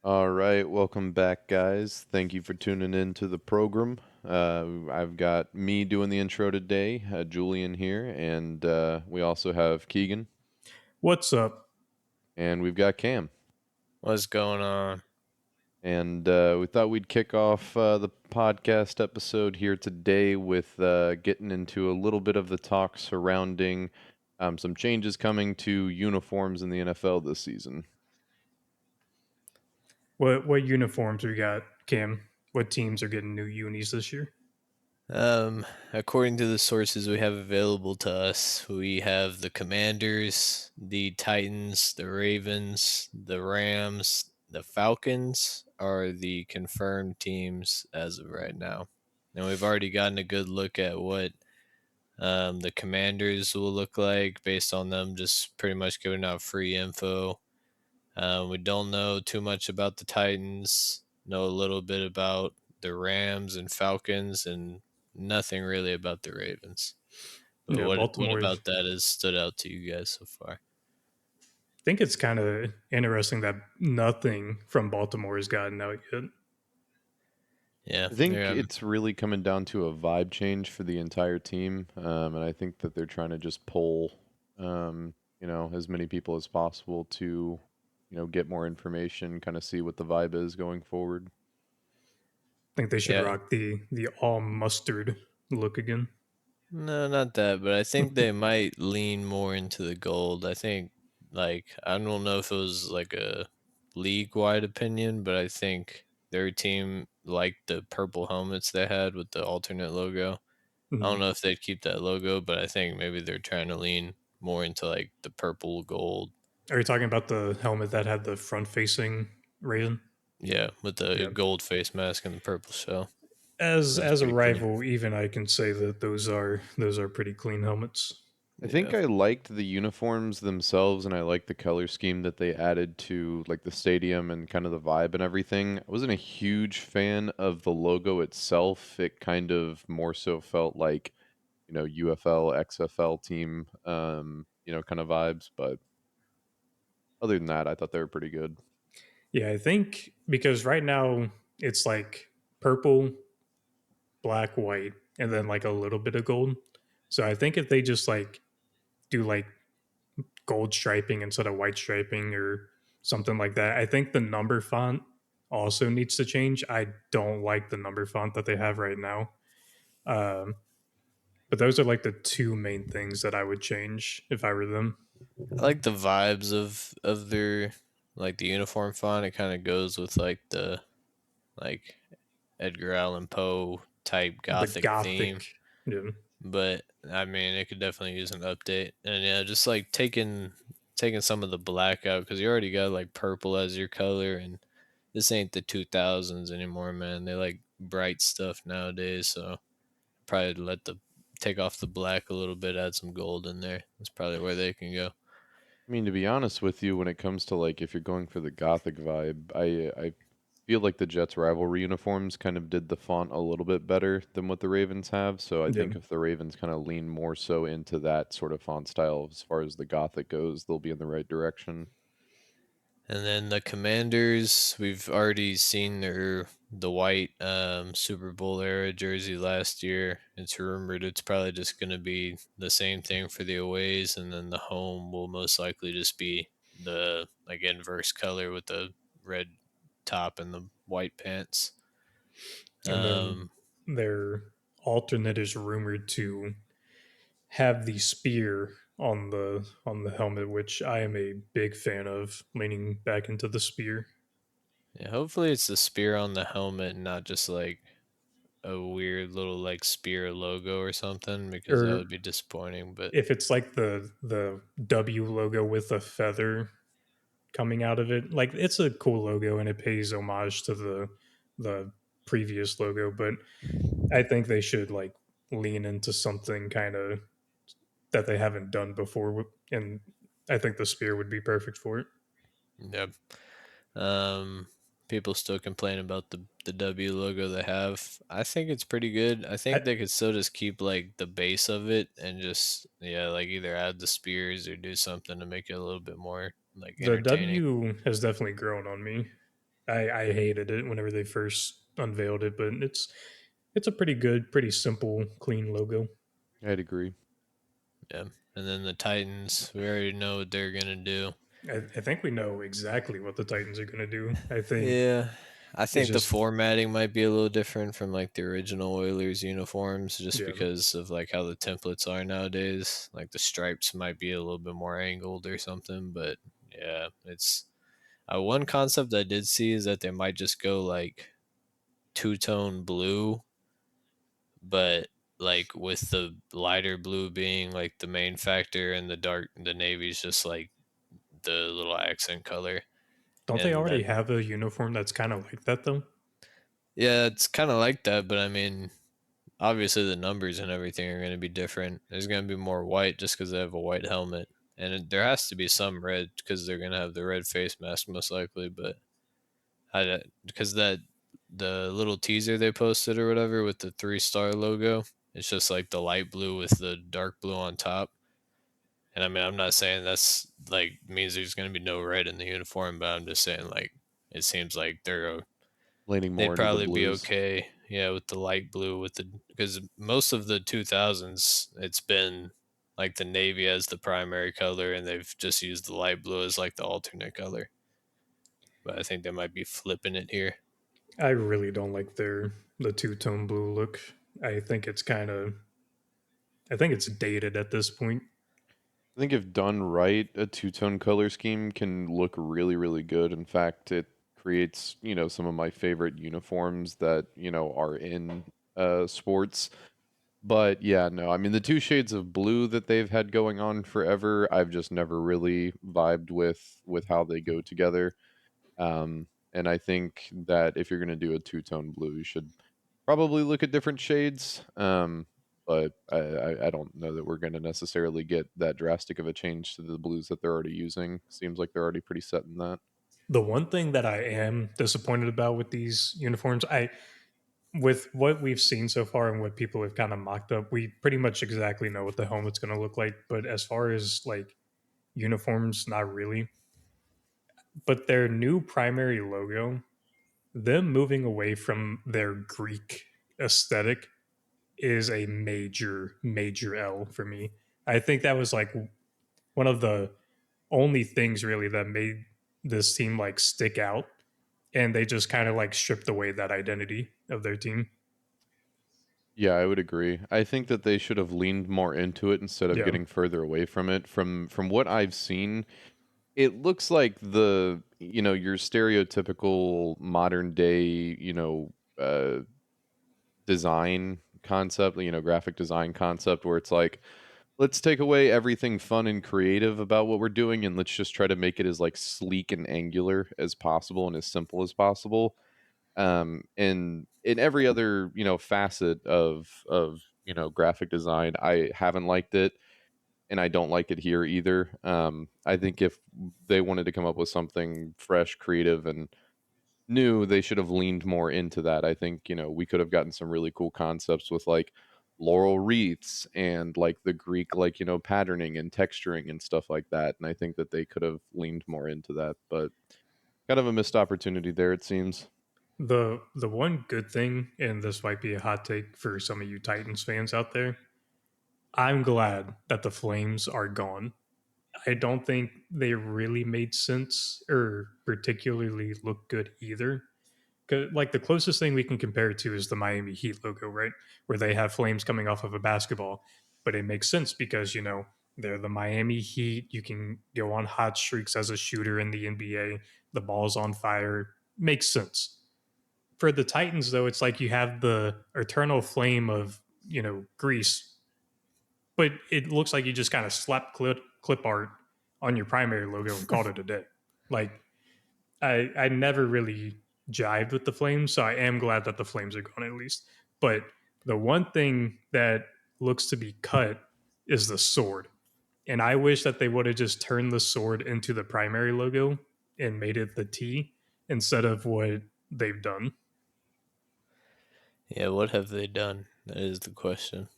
All right, welcome back, guys. Thank you for tuning in to the program. I've got me doing the intro today, Julian here, and we also have Keegan, What's up? and we've got Cam. What's going on? And we thought we'd kick off the podcast episode here today with getting into a little bit of the talk surrounding some changes coming to uniforms in the NFL this season. What uniforms we got, Cam? What teams are getting new unis this year? According to the sources we have available to us, we have the Commanders, the Titans, the Ravens, the Rams, the Falcons are the confirmed teams as of right now. And we've already gotten a good look at what the Commanders will look like based on them just pretty much giving out free info. We don't know too much about the Titans, know a little bit about the Rams and Falcons, and nothing really about the Ravens. But Yeah, what Baltimore. I about that has stood out to you guys so far? think it's kind of interesting that nothing from Baltimore has gotten out yet. Yeah, I think they're, it's really coming down to a vibe change for the entire team, and I think that they're trying to just pull, as many people as possible to, get more information, kind of see what the vibe is going forward. I think they should yeah. rock the all mustard look again. No, not that, but I think they might lean more into the gold. I think, like, I don't know if it was like a league wide opinion, but I think their team liked the purple helmets they had with the alternate logo. I don't Mhm. know if they'd keep that logo, but I think maybe they're trying to lean more into like the purple gold. Are you talking about the helmet that had the front facing raven? Yeah, with the Yeah. gold face mask and the purple shell. That's As a pretty clean. rival, even I can say that those are pretty clean helmets. I think Yeah. I liked the uniforms themselves, and I liked the color scheme that they added to like the stadium and kind of the vibe and everything. I wasn't a huge fan of the logo itself. It kind of more so felt like, UFL, XFL team, kind of vibes. But other than that, I thought they were pretty good. Yeah, I think because right now it's like purple, black, white, and then like a little bit of gold. So I think if they just like do like gold striping instead of white striping or something like that, I think the number font also needs to change. I don't like the number font that they have right now. Um, but those are like the two main things that I would change if I were them. I like the vibes of their like the uniform font. It kind of goes with like the like Edgar Allan Poe type The gothic theme. gothic, yeah. But I mean, it could definitely use an update. And yeah, just like taking some of the black out because you already got like purple as your color, and this ain't the 2000s anymore, man. They like bright stuff nowadays, so probably let the take off the black a little bit, add some gold in there. That's probably where they can go. I mean, to be honest with you, when it comes to like if you're going for the gothic vibe, I feel like the Jets rivalry uniforms kind of did the font a little bit better than what the Ravens have. So I Yeah. think if the Ravens kind of lean more so into that sort of font style as far as the gothic goes, they'll be in the right direction. And then the Commanders, we've already seen the white Super Bowl era jersey last year. It's rumored it's probably just going to be the same thing for the aways, and then the home will most likely just be the like inverse color with the red top and the white pants. And then Um, their alternate is rumored to have the spear on the helmet, which I am a big fan of, leaning back into the spear. yeah, hopefully it's the spear on the helmet, and not just like a weird little like spear logo or something, because that Or would be disappointing. But if it's like the W logo with a feather coming out of it, like it's a cool logo and it pays homage to the previous logo, but I think they should like lean into something kind of that they haven't done before, and I think the spear would be perfect for it. yeah. People still complain about the W logo they have. I think it's pretty good. I I, think they could still just keep like the base of it and just like either add the spears or do something to make it a little bit more like the entertaining. W has definitely grown on me. I hated it whenever they first unveiled it, but it's a pretty good, pretty simple, clean logo. I'd agree. Yeah. And then the Titans, we already know what they're gonna do. I think we know exactly what the Titans are going to do. I think Yeah. I it's think the just formatting might be a little different from like the original Oilers uniforms just yeah. because of like how the templates are nowadays. Like the stripes might be a little bit more angled or something, but yeah, it's one concept I did see is that they might just go like two-tone blue, but like with the lighter blue being like the main factor and the navy's just like the little accent color. Don't they And already that, have a uniform that's kind of like that though? yeah, it's kind of like that, but I mean, obviously the numbers and everything are going to be different. There's going to be more white just because they have a white helmet, and there has to be some red because they're going to have the red face mask most likely. But because that the little teaser they posted or whatever with the 3-star logo, it's just like the light blue with the dark blue on top. And I mean, I'm not saying that's like means there's going to be no red in the uniform, but I'm just saying like it seems like Leaning more they'd into the probably be blues. okay, yeah, with the light blue with the because most of the 2000s it's been like the navy as the primary color and they've just used the light blue as like the alternate color. But I think they might be flipping it here. I really don't like the two tone blue look. I think it's kind of I think it's dated at this point. I think if done right, a two-tone color scheme can look really, really good. In fact, it creates, some of my favorite uniforms that, are in sports. But yeah, no, I mean the two shades of blue that they've had going on forever, I've just never really vibed with how they go together. And I think that if you're going to do a two-tone blue, you should probably look at different shades. But I don't know that we're going to necessarily get that drastic of a change to the blues that they're already using. Seems like they're already pretty set in that. The one thing that I am disappointed about with these uniforms, I with what we've seen so far and what people have kind of mocked up, we pretty much exactly know what the helmet's going to look like. But as far as like uniforms, not really. But their new primary logo, them moving away from their Greek aesthetic is a major, major L for me. I think that was like one of the only things really that made this team like stick out. And they just kind of like stripped away that identity of their team. Yeah, I would agree. I think that they should have leaned more into it instead of Yeah. getting further away from it. From what I've seen, it looks like your stereotypical modern day, design concept, graphic design concept where it's like, let's take away everything fun and creative about what we're doing and let's just try to make it as like sleek and angular as possible and as simple as possible. And in every other, facet of graphic design, I haven't liked it and I don't like it here either. I think if they wanted to come up with something fresh, creative, and new, they should have leaned more into that. I think, we could have gotten some really cool concepts with like laurel wreaths and like the Greek, like, patterning and texturing and stuff like that. And I think that they could have leaned more into that, but kind of a missed opportunity there, it seems. The one good thing, and this might be a hot take for some of you Titans fans out there, I'm glad that the Flames are gone. I don't think they really made sense or particularly look good either. 'Cause, like the closest thing we can compare it to is the Miami Heat logo, right? Where they have flames coming off of a basketball. But it makes sense because, they're the Miami Heat. You can go on hot streaks as a shooter in the NBA. The ball's on fire. Makes sense. For the Titans, though, it's like you have the eternal flame of, Greece, but it looks like you just kind of slapped clip art on your primary logo and called it a day. Like, I never really jived with the Flames, so I am glad that the Flames are gone at least. But the one thing that looks to be cut is the sword. And I wish that they would have just turned the sword into the primary logo and made it the T instead of what they've done. Yeah, what have they done? That is the question.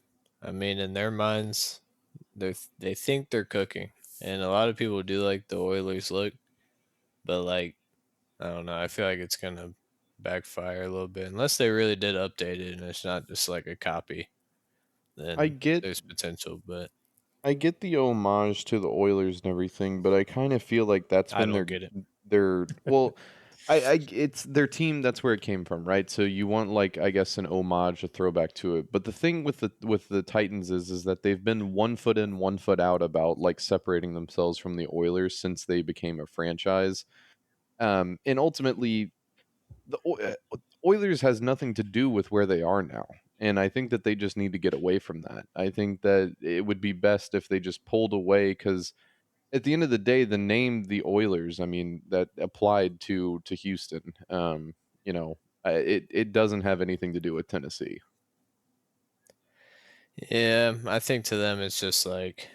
I mean, in their minds, they think they're cooking, and a lot of people do like the Oilers look, but like I don't know. I feel like it's gonna backfire a little bit unless they really did update it and it's not just like a copy. I Then get there's potential, but I get the homage to the Oilers and everything, but I kind of feel like that's I been don't get it. their well, it's their team. That's where it came from, right? So you want like I guess an homage, a throwback to it. But the thing with the Titans is that they've been 1 foot in, 1 foot out about like separating themselves from the Oilers since they became a franchise. And ultimately, Oilers has nothing to do with where they are now. And I think that they just need to get away from that. I think that it would be best if they just pulled away because at the end of the day, the name the Oilers, I mean, that applied to Houston. You know, it doesn't have anything to do with Tennessee. Yeah, I think to them it's just like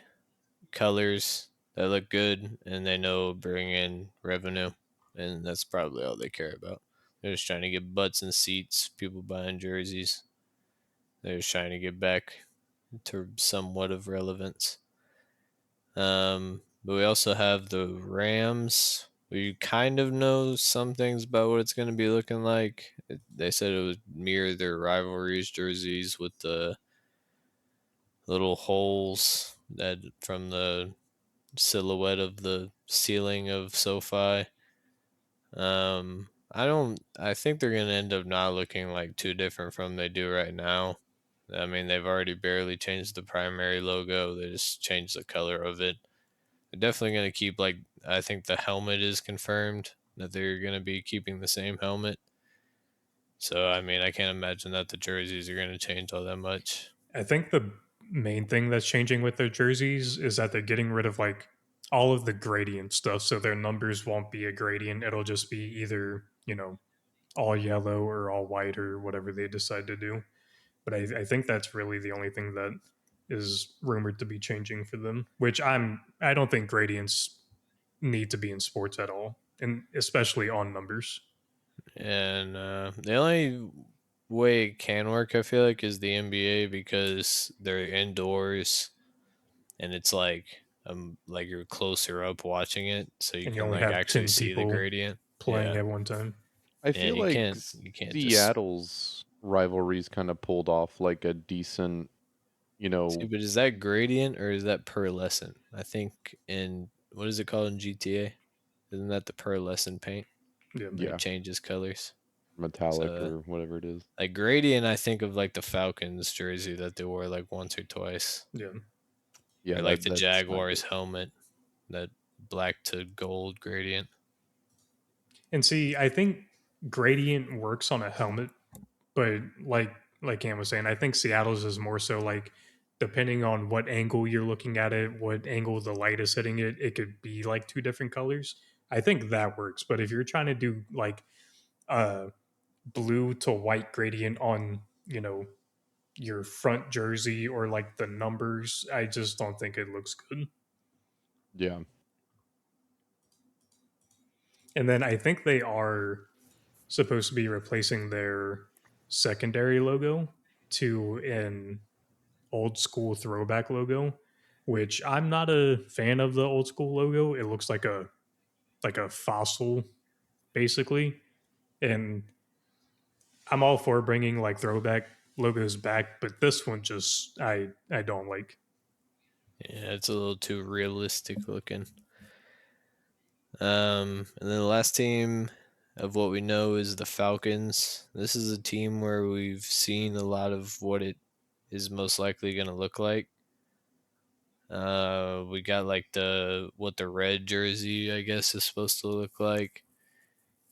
colors that look good and they know bring in revenue, and that's probably all they care about. They're just trying to get butts and seats, people buying jerseys. They're just trying to get back to somewhat of relevance. But we also have the Rams. We kind of know some things about what it's going to be looking like. They said it would mirror their rivalries jerseys with the little holes that from the silhouette of the ceiling of SoFi. I don't. I think they're gonna end up not looking like too different from they do right now. I mean, they've already barely changed the primary logo. They just changed the color of it. They're definitely gonna keep like I think the helmet is confirmed that they're gonna be keeping the same helmet. So I mean, I can't imagine that the jerseys are gonna change all that much. I think the main thing that's changing with their jerseys is that they're getting rid of like all of the gradient stuff, so their numbers won't be a gradient. It'll just be either all yellow or all white or whatever they decide to do. But I think that's really the only thing that is rumored to be changing for them. Which I don't think gradients need to be in sports at all, and especially on numbers. And the only way it can work, I feel like, is the NBA because they're indoors and it's like you're closer up watching it, so you And you can only like have actually 10 see the people gradient. playing Yeah, at one time. I yeah, feel you like can't just Seattle's rivalries kind of pulled off like a decent, you see. know, But is that gradient or is that per lesson? I think in what is it called in GTA? Isn't that the per lesson paint Yeah. where it yeah, changes colors? metallic So or whatever it is. like gradient, I think of like the Falcons jersey that they wore like once or twice, Yeah. or Yeah, like the that's not Jaguars good. helmet, that black to gold gradient. And see, I think gradient works on a helmet, but like Cam was saying, I think Seattle's is more so like depending on what angle you're looking at it, what angle the light is hitting it, it could be like two different colors. I think that works. But if you're trying to do like a blue to white gradient on, your front jersey or like the numbers, I just don't think it looks good. Yeah. And then I think they are supposed to be replacing their secondary logo to an old school throwback logo, which I'm not a fan of the old school logo. It looks like a fossil basically, and I'm all for bringing like throwback logos back, but this one just I don't like. Yeah, it's a little too realistic looking. And then the last team of what we know is the Falcons. This is a team where we've seen a lot of what it is most likely going to look like. We got like the red jersey I guess is supposed to look like,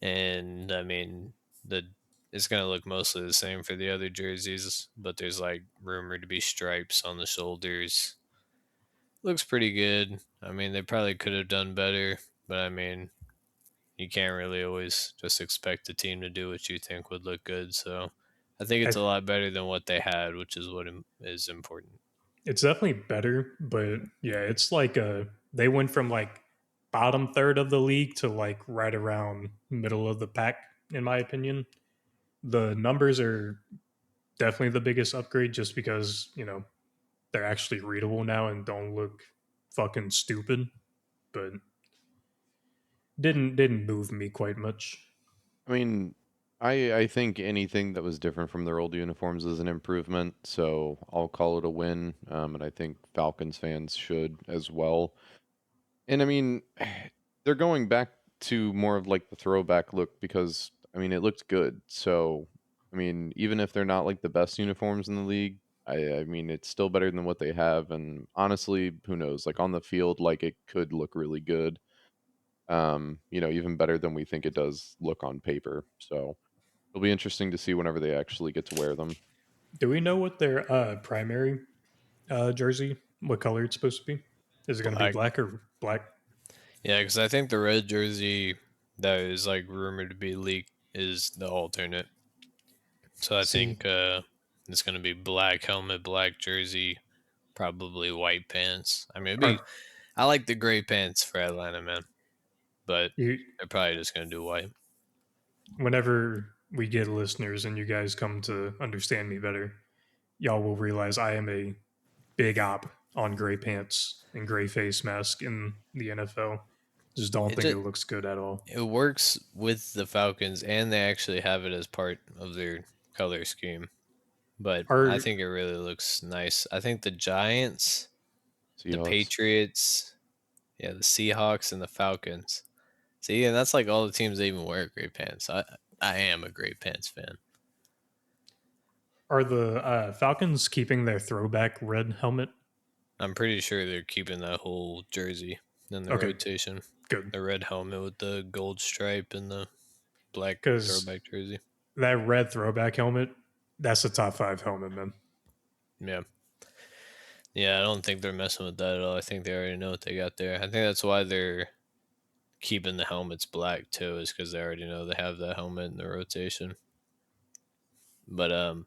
and I mean the it's gonna look mostly the same for the other jerseys, but there's like rumored to be stripes on the shoulders. Looks pretty good. I mean, they probably could have done better, but I mean, you can't really always just expect the team to do what you think would look good. So I think it's I, a lot better than what they had, which is what is important. it's definitely better, but yeah, it's like they went from like bottom third of the league to like right around middle of the pack, in my opinion. The numbers are definitely the biggest upgrade just because, they're actually readable now and don't look fucking stupid. But didn't move me quite much. I mean, I think anything that was different from their old uniforms is an improvement, so I'll call it a win. And I think Falcons fans should as well. And I mean, they're going back to more of like the throwback look because I mean it looked good. So I mean, even if they're not like the best uniforms in the league, I mean it's still better than what they have. And honestly, who knows? Like on the field, like it could look really good. Even better than we think it does look on paper. So it'll be interesting to see whenever they actually get to wear them. Do we know what their primary jersey, what color it's supposed to be? Is it going to be Black. black or black? Yeah, because I think the red jersey that is like rumored to be leaked is the alternate. So I See, think it's going to be black helmet, black jersey, probably white pants. I mean, it'd be. are I like the gray pants for Atlanta, man, but you they're probably just going to do white. whenever we get listeners and you guys come to understand me better, y'all will realize I am a big op on gray pants and gray face mask in the NFL. Just don't It think it just, looks good at all. it works with the Falcons, and they actually have it as part of their color scheme. But I Are think it really looks nice. I think the Giants, the Seahawks. Patriots, yeah, the Seahawks, and the Falcons. See, and that's like all the teams that even wear gray pants. I am a gray pants fan. are the Falcons keeping their throwback red helmet? I'm pretty sure they're keeping that whole jersey in the Okay, rotation. good. The red helmet with the gold stripe and the black Because throwback jersey. that red throwback helmet, that's a top five helmet, man. Yeah. Yeah, I don't think they're messing with that at all. I think they already know what they got there. I think that's why they're keeping the helmets black too, is because they already know they have that helmet in the rotation. But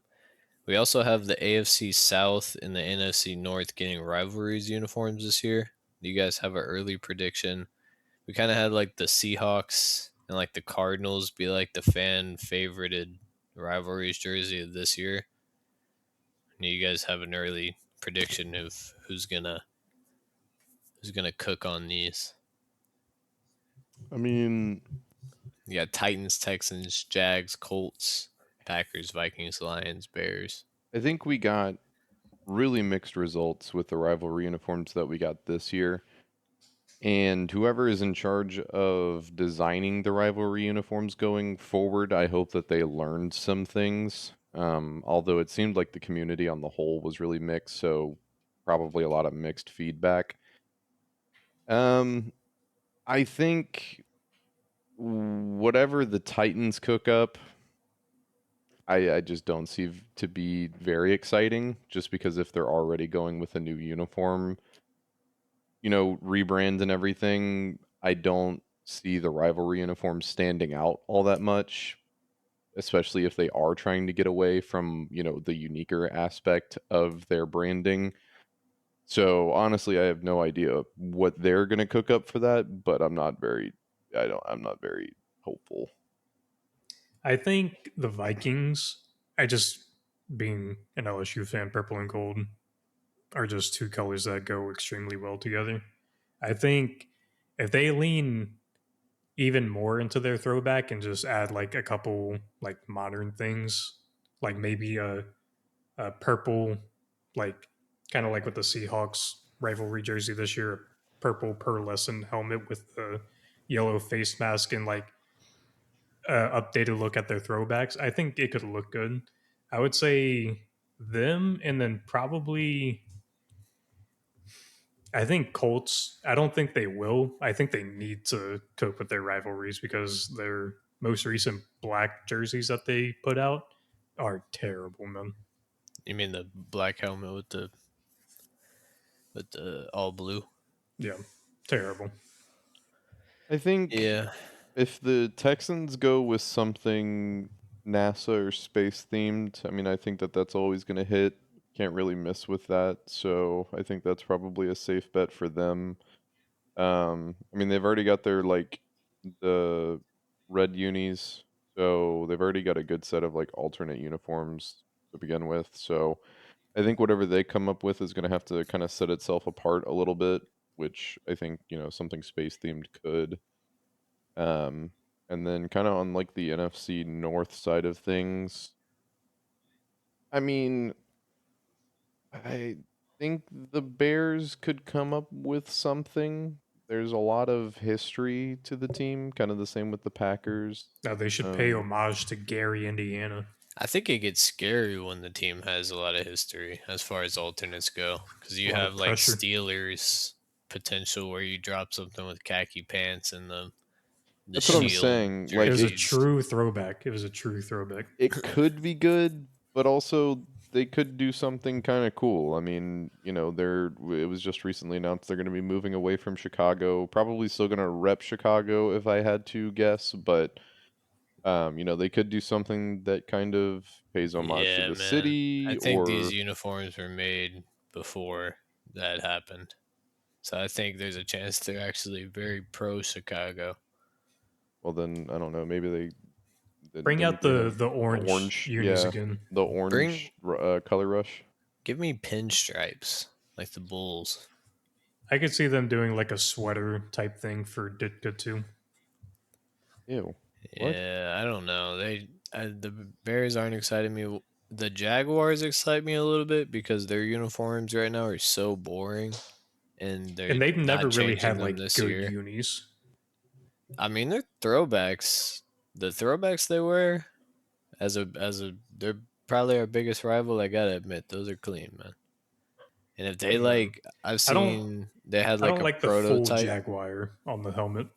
we also have the AFC South and the NFC North getting rivalries uniforms this year. Do you guys have an early prediction? We kind of had like the Seahawks and like the Cardinals be like the fan favorited rivalries jersey of this year. Do you guys have an early prediction of who's gonna cook on these? I mean, You got Titans, Texans, Jags, Colts, Packers, Vikings, Lions, Bears. I think we got really mixed results with the rivalry uniforms that we got this year. And whoever is in charge of designing the rivalry uniforms going forward, I hope that they learned some things. Although it seemed like the community on the whole was really mixed, so probably a lot of mixed feedback. Um, I think whatever the Titans cook up, I just don't see to be very exciting, just because if they're already going with a new uniform, rebrand and everything, I don't see the rivalry uniforms standing out all that much, especially if they are trying to get away from, the uniquer aspect of their branding. So honestly, I have no idea what they're going to cook up for that, but I'm not very hopeful. I think the Vikings, I just being an LSU fan, purple and gold are just two colors that go extremely well together. I think if they lean even more into their throwback and just add like a couple like modern things, like maybe a purple, like kind of like with the Seahawks rivalry jersey this year, a purple pearlescent helmet with the yellow face mask and like updated look at their throwbacks. I think it could look good. I would say them, and then probably I think Colts. I don't think they will. I think they need to cope with their rivalries because their most recent black jerseys that they put out are terrible, man. You mean the black helmet with the all blue? Yeah, terrible. I think Yeah. if the Texans go with something NASA or space themed, I mean, I think that that's always going to hit. Can't really miss with that. So I think that's probably a safe bet for them. I mean, they've already got their like the red unis, so they've already got a good set of like alternate uniforms to begin with. So I think whatever they come up with is going to have to kind of set itself apart a little bit, which I think, something space themed could. Um, and then kind of on like the NFC North side of things, I mean, I think the Bears could come up with something. There's a lot of history to the team, kind of the same with the Packers. Now they should pay Um, homage to Gary, Indiana. I think it gets scary when the team has a lot of history as far as alternates go, because A you lot have of like pressure. Steelers potential where you drop something with khaki pants and the that's what I'm shield saying. It Like was a jerseys. true throwback. It was a true throwback. it could be good, but also they could do something kind of cool. I mean, it was just recently announced they're going to be moving away from Chicago. Probably still going to rep Chicago if I had to guess, but they could do something that kind of pays homage to Yeah, the man. I city think these or uniforms were made before that happened. So I think there's a chance they're actually very pro Chicago. well then I don't know, maybe Bring didn't out they the have the the orange orange, unis yeah, again. the Bring orange color rush. Give me pinstripes like the Bulls. I could see them doing like a sweater type thing for Ditka too. Ew. What? Yeah, I don't know. The Bears aren't exciting me. The Jaguars excite me a little bit because their uniforms right now are so boring, and they're And they've never not really changing had them like this good year. unis. I mean, they're throwbacks. The throwbacks they wear they're probably our biggest rival. I gotta admit, those are clean, man. And if they Uh, I've I don't seen they had I like don't a like the full prototype. Jaguar on the helmet,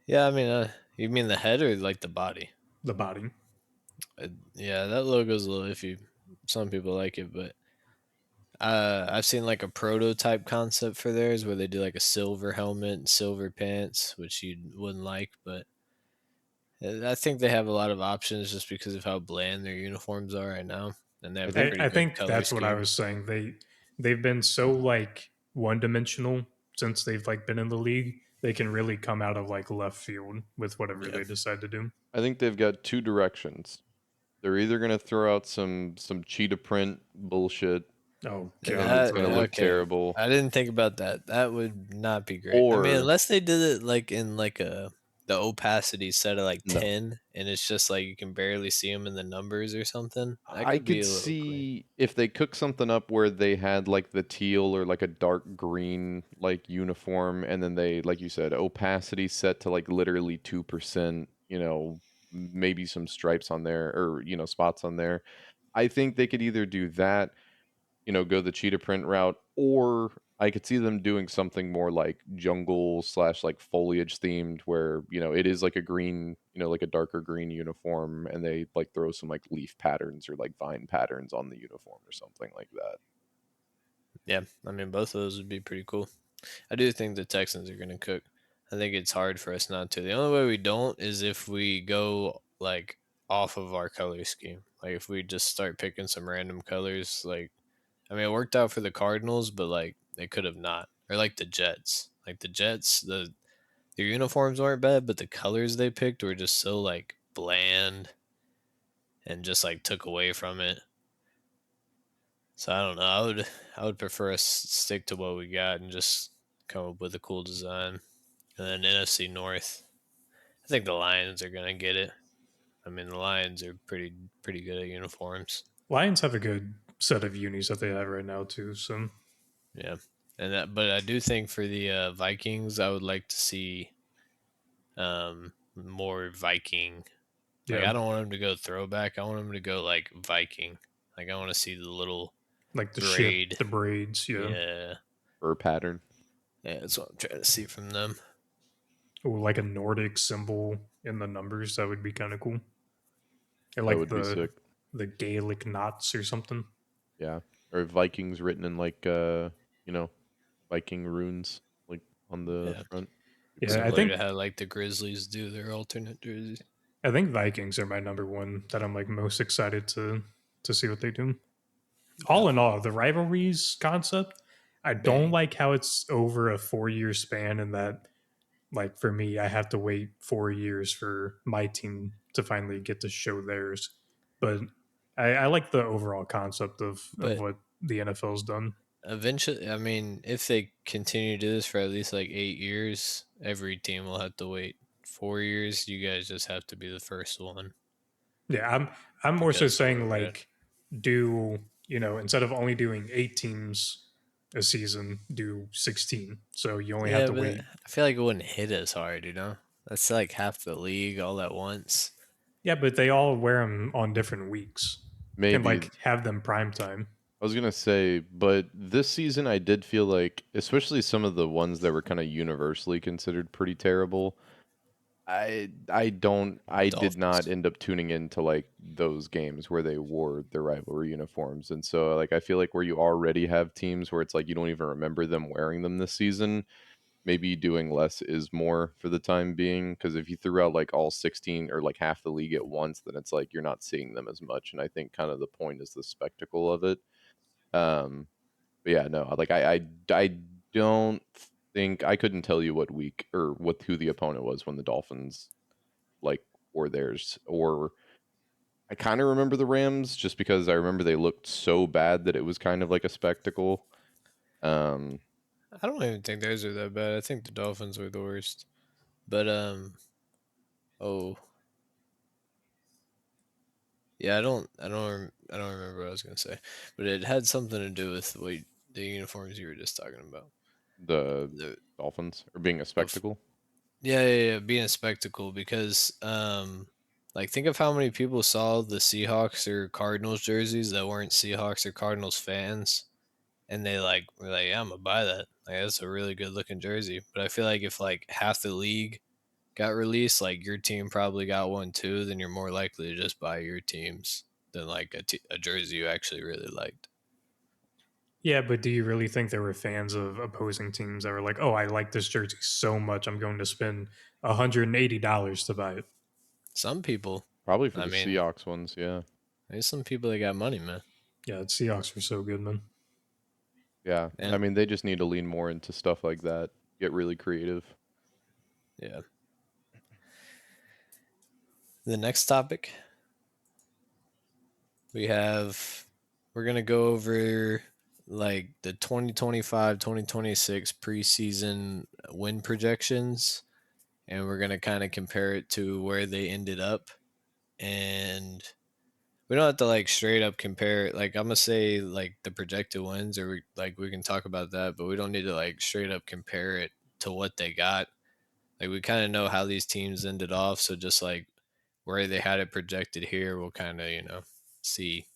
Yeah, I mean, you mean the head or like the body? the body. Yeah, that logo's a little iffy. Some people like it, but I've seen like a prototype concept for theirs where they do like a silver helmet and silver pants, which you wouldn't like, but I think they have a lot of options just because of how bland their uniforms are right now, and they I have a think pretty I good think color that's what I scheme. was saying. They've been so like one dimensional since they've like been in the league. They can really come out of like left field with whatever Yeah, they decide to do. I think they've got two directions. They're either gonna throw out some cheetah print bullshit, Oh and it's god, gonna no. look okay. terrible, I didn't think about that. That would not be great. I mean, or unless they did it like in like the opacity set of like no. 10 and it's just like you can barely see them in the numbers or something. That I could be could a little clean. see if they cook something up where they had like the teal or like a dark green like uniform, and then they, like you said, opacity set to like literally 2%, maybe some stripes on there or, spots on there. I think they could either do that, go the cheetah print route, or I could see them doing something more like jungle slash like foliage themed where, it is like a green, like a darker green uniform and they like throw some like leaf patterns or like vine patterns on the uniform or something like that. Yeah, I mean, both of those would be pretty cool. I do think the Texans are going to cook. I think it's hard for us not to. The only way we don't is if we go like off of our color scheme. Like if we just start picking some random colors. Like, I mean, it worked out for the Cardinals, but like they could have not. Or like the Jets. Like the Jets, their uniforms weren't bad, but the colors they picked were just so like bland and just like took away from it. So I don't know. I would prefer us stick to what we got and just come up with a cool design. And then NFC North, I think the Lions are gonna get it. I mean, the Lions are pretty good at uniforms. Lions have a good set of unis that they have right now too. So Yeah, but I do think for the Vikings, I would like to see more Viking. Like yeah, I don't want them to go throwback. I want them to go like Viking. Like I want to see the little like the ship, braid. the braids, yeah, Yeah, Fur pattern. yeah, that's what I'm trying to see from them. or like a Nordic symbol in the numbers. That would be kind of cool. Or That like would be sick. the Gaelic knots or something. Yeah. Or Vikings written in like you know, Viking runes like on the Yeah, front. Be Yeah, pretty I similar sick. to think how like the Grizzlies do their alternate jerseys. I think Vikings are my number one that I'm like most excited to see what they do. Yeah, All in all, the rivalries concept, I don't bang. like how it's over a 4 year span and that like for me, I have to wait 4 years for my team to finally get to show theirs. But I like the overall concept of But what the NFL's done. eventually, I mean, if they continue to do this for at least like 8 years, Every team will have to wait 4 years. You guys just have to be the first one Yeah, I'm to more so get to where saying we're at. like do instead of only doing 8 teams a season, do 16. So you only have Yeah, to but wait. I feel like it wouldn't hit as hard, you know? That's like half the league all at once. Yeah, but they all wear them on different weeks and Maybe. like have them prime time. I was gonna say, but this season I did feel like, especially some of the ones that were kind of universally considered pretty terrible. I did not Dolphins. end up tuning into like those games where they wore their rivalry uniforms, and so like I feel like where you already have teams where it's like you don't even remember them wearing them this season. Maybe doing less is more for the time being, because if you threw out like all 16 or like half the league at once, then it's like you're not seeing them as much, and I think kind of the point is the spectacle of it. Um, but yeah, no, like I don't think I couldn't tell you what week or what who the opponent was when the Dolphins like were theirs. Or I kind of remember the Rams just because I remember they looked so bad that it was kind of like a spectacle. Um, I don't even think theirs are that bad. I think the Dolphins were the worst. But oh yeah, I don't remember what I was gonna say, but it had something to do with what the uniforms you were just talking about. the The Dolphins are being a of spectacle. yeah, being a spectacle because like think of how many people saw the Seahawks or Cardinals jerseys that weren't Seahawks or Cardinals fans, and they like were like, yeah, I'm gonna buy that. Like that's a really good looking jersey. But I feel like if like half the league got released, like your team probably got one too, then you're more likely to just buy your teams than like a jersey you actually really liked. Yeah, but do you really think there were fans of opposing teams that were like, "Oh, I like this jersey so much, I'm going to spend $180 to buy it"? Some people, Probably for I the mean, Seahawks ones, yeah. there's some people that got money, man. Yeah, the Seahawks were so good, man. Yeah. I And mean, they just need to lean more into stuff like that. Get really creative. yeah, the next topic we have, we're gonna go over like the 2025-2026 preseason win projections, and we're gonna kind of compare it to where they ended up. And we don't have to like straight up compare it. Like I'm gonna say like the projected wins, or we can talk about that, but we don't need to like straight up compare it to what they got. Like we kind of know how these teams ended off, so just like where they had it projected here, we'll kind of see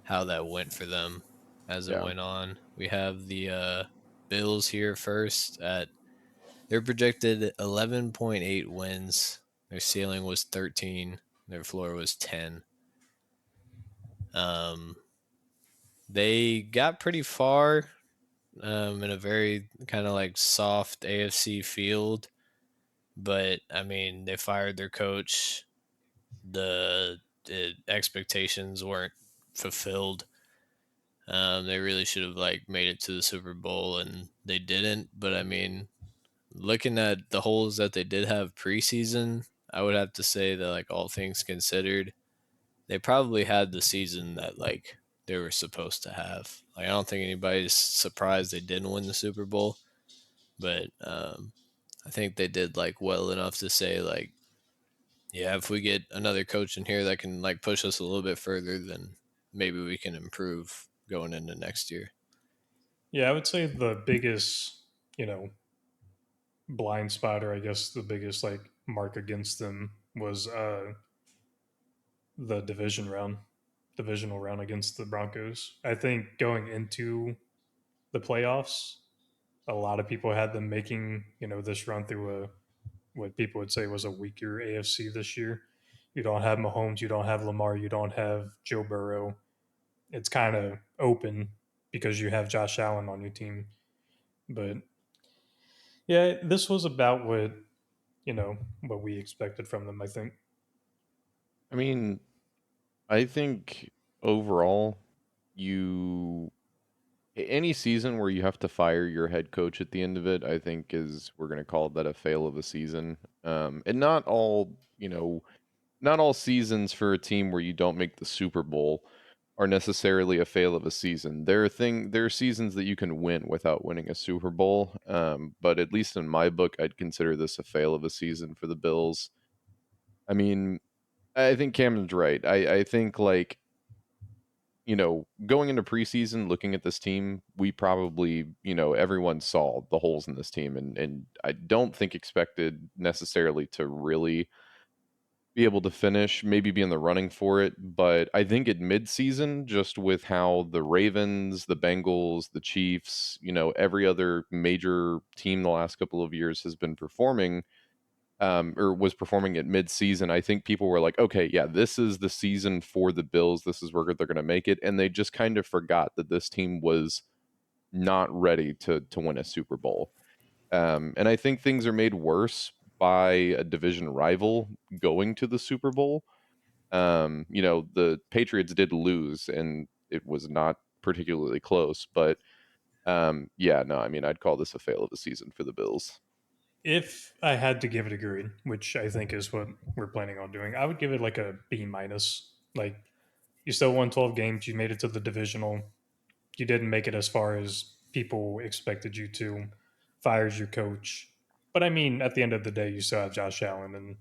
how that went for them as it Yeah. went on. We have the Bills here first at they're projected 11.8 wins. Their ceiling was 13. Their floor was 10. Um, they got pretty far in a very kind of like soft AFC field, but I mean they fired their coach. The expectations weren't fulfilled. They really should have like made it to the Super Bowl, and they didn't. But I mean, looking at the holes that they did have preseason, I would have to say that like all things considered, they probably had the season that like they were supposed to have. Like I don't think anybody's surprised they didn't win the Super Bowl, but I think they did like well enough to say like, yeah, if we get another coach in here that can like push us a little bit further, then maybe we can improve going into next year. Yeah, I would say the biggest, blind spot, or I guess the biggest like mark against them was the divisional round against the Broncos. I think going into the playoffs, a lot of people had them making, this run through a what people would say was a weaker AFC this year. You don't have Mahomes, you don't have Lamar, you don't have Joe Burrow. It's kind of open because you have Josh Allen on your team. But yeah, this was about what we expected from them, I think. I mean, I think overall, you any season where you have to fire your head coach at the end of it, I think is we're gonna call that a fail of a season. And not all, not all seasons for a team where you don't make the Super Bowl are necessarily a fail of a season. There are seasons that you can win without winning a Super Bowl, but at least in my book, I'd consider this a fail of a season for the Bills. I mean, I think Cameron's right. I think like going into preseason, looking at this team, we probably, everyone saw the holes in this team, and I don't think expected necessarily to really be able to finish, maybe be in the running for it. But I think at midseason, just with how the Ravens, the Bengals, the Chiefs, every other major team the last couple of years has been performing, or was performing at midseason, I think people were like, okay, yeah, this is the season for the Bills. This is where they're going to make it. And they just kind of forgot that this team was not ready to win a Super Bowl. And I think things are made worse by a division rival going to the Super Bowl. The Patriots did lose, and it was not particularly close. But yeah, no, I mean, I'd call this a fail of a season for the Bills. If I had to give it a grade, which I think is what we're planning on doing, I would give it like a B minus. Like you still won 12 games, you made it to the divisional, you didn't make it as far as people expected you to. Fires your coach, but I mean, at the end of the day, you still have Josh Allen, and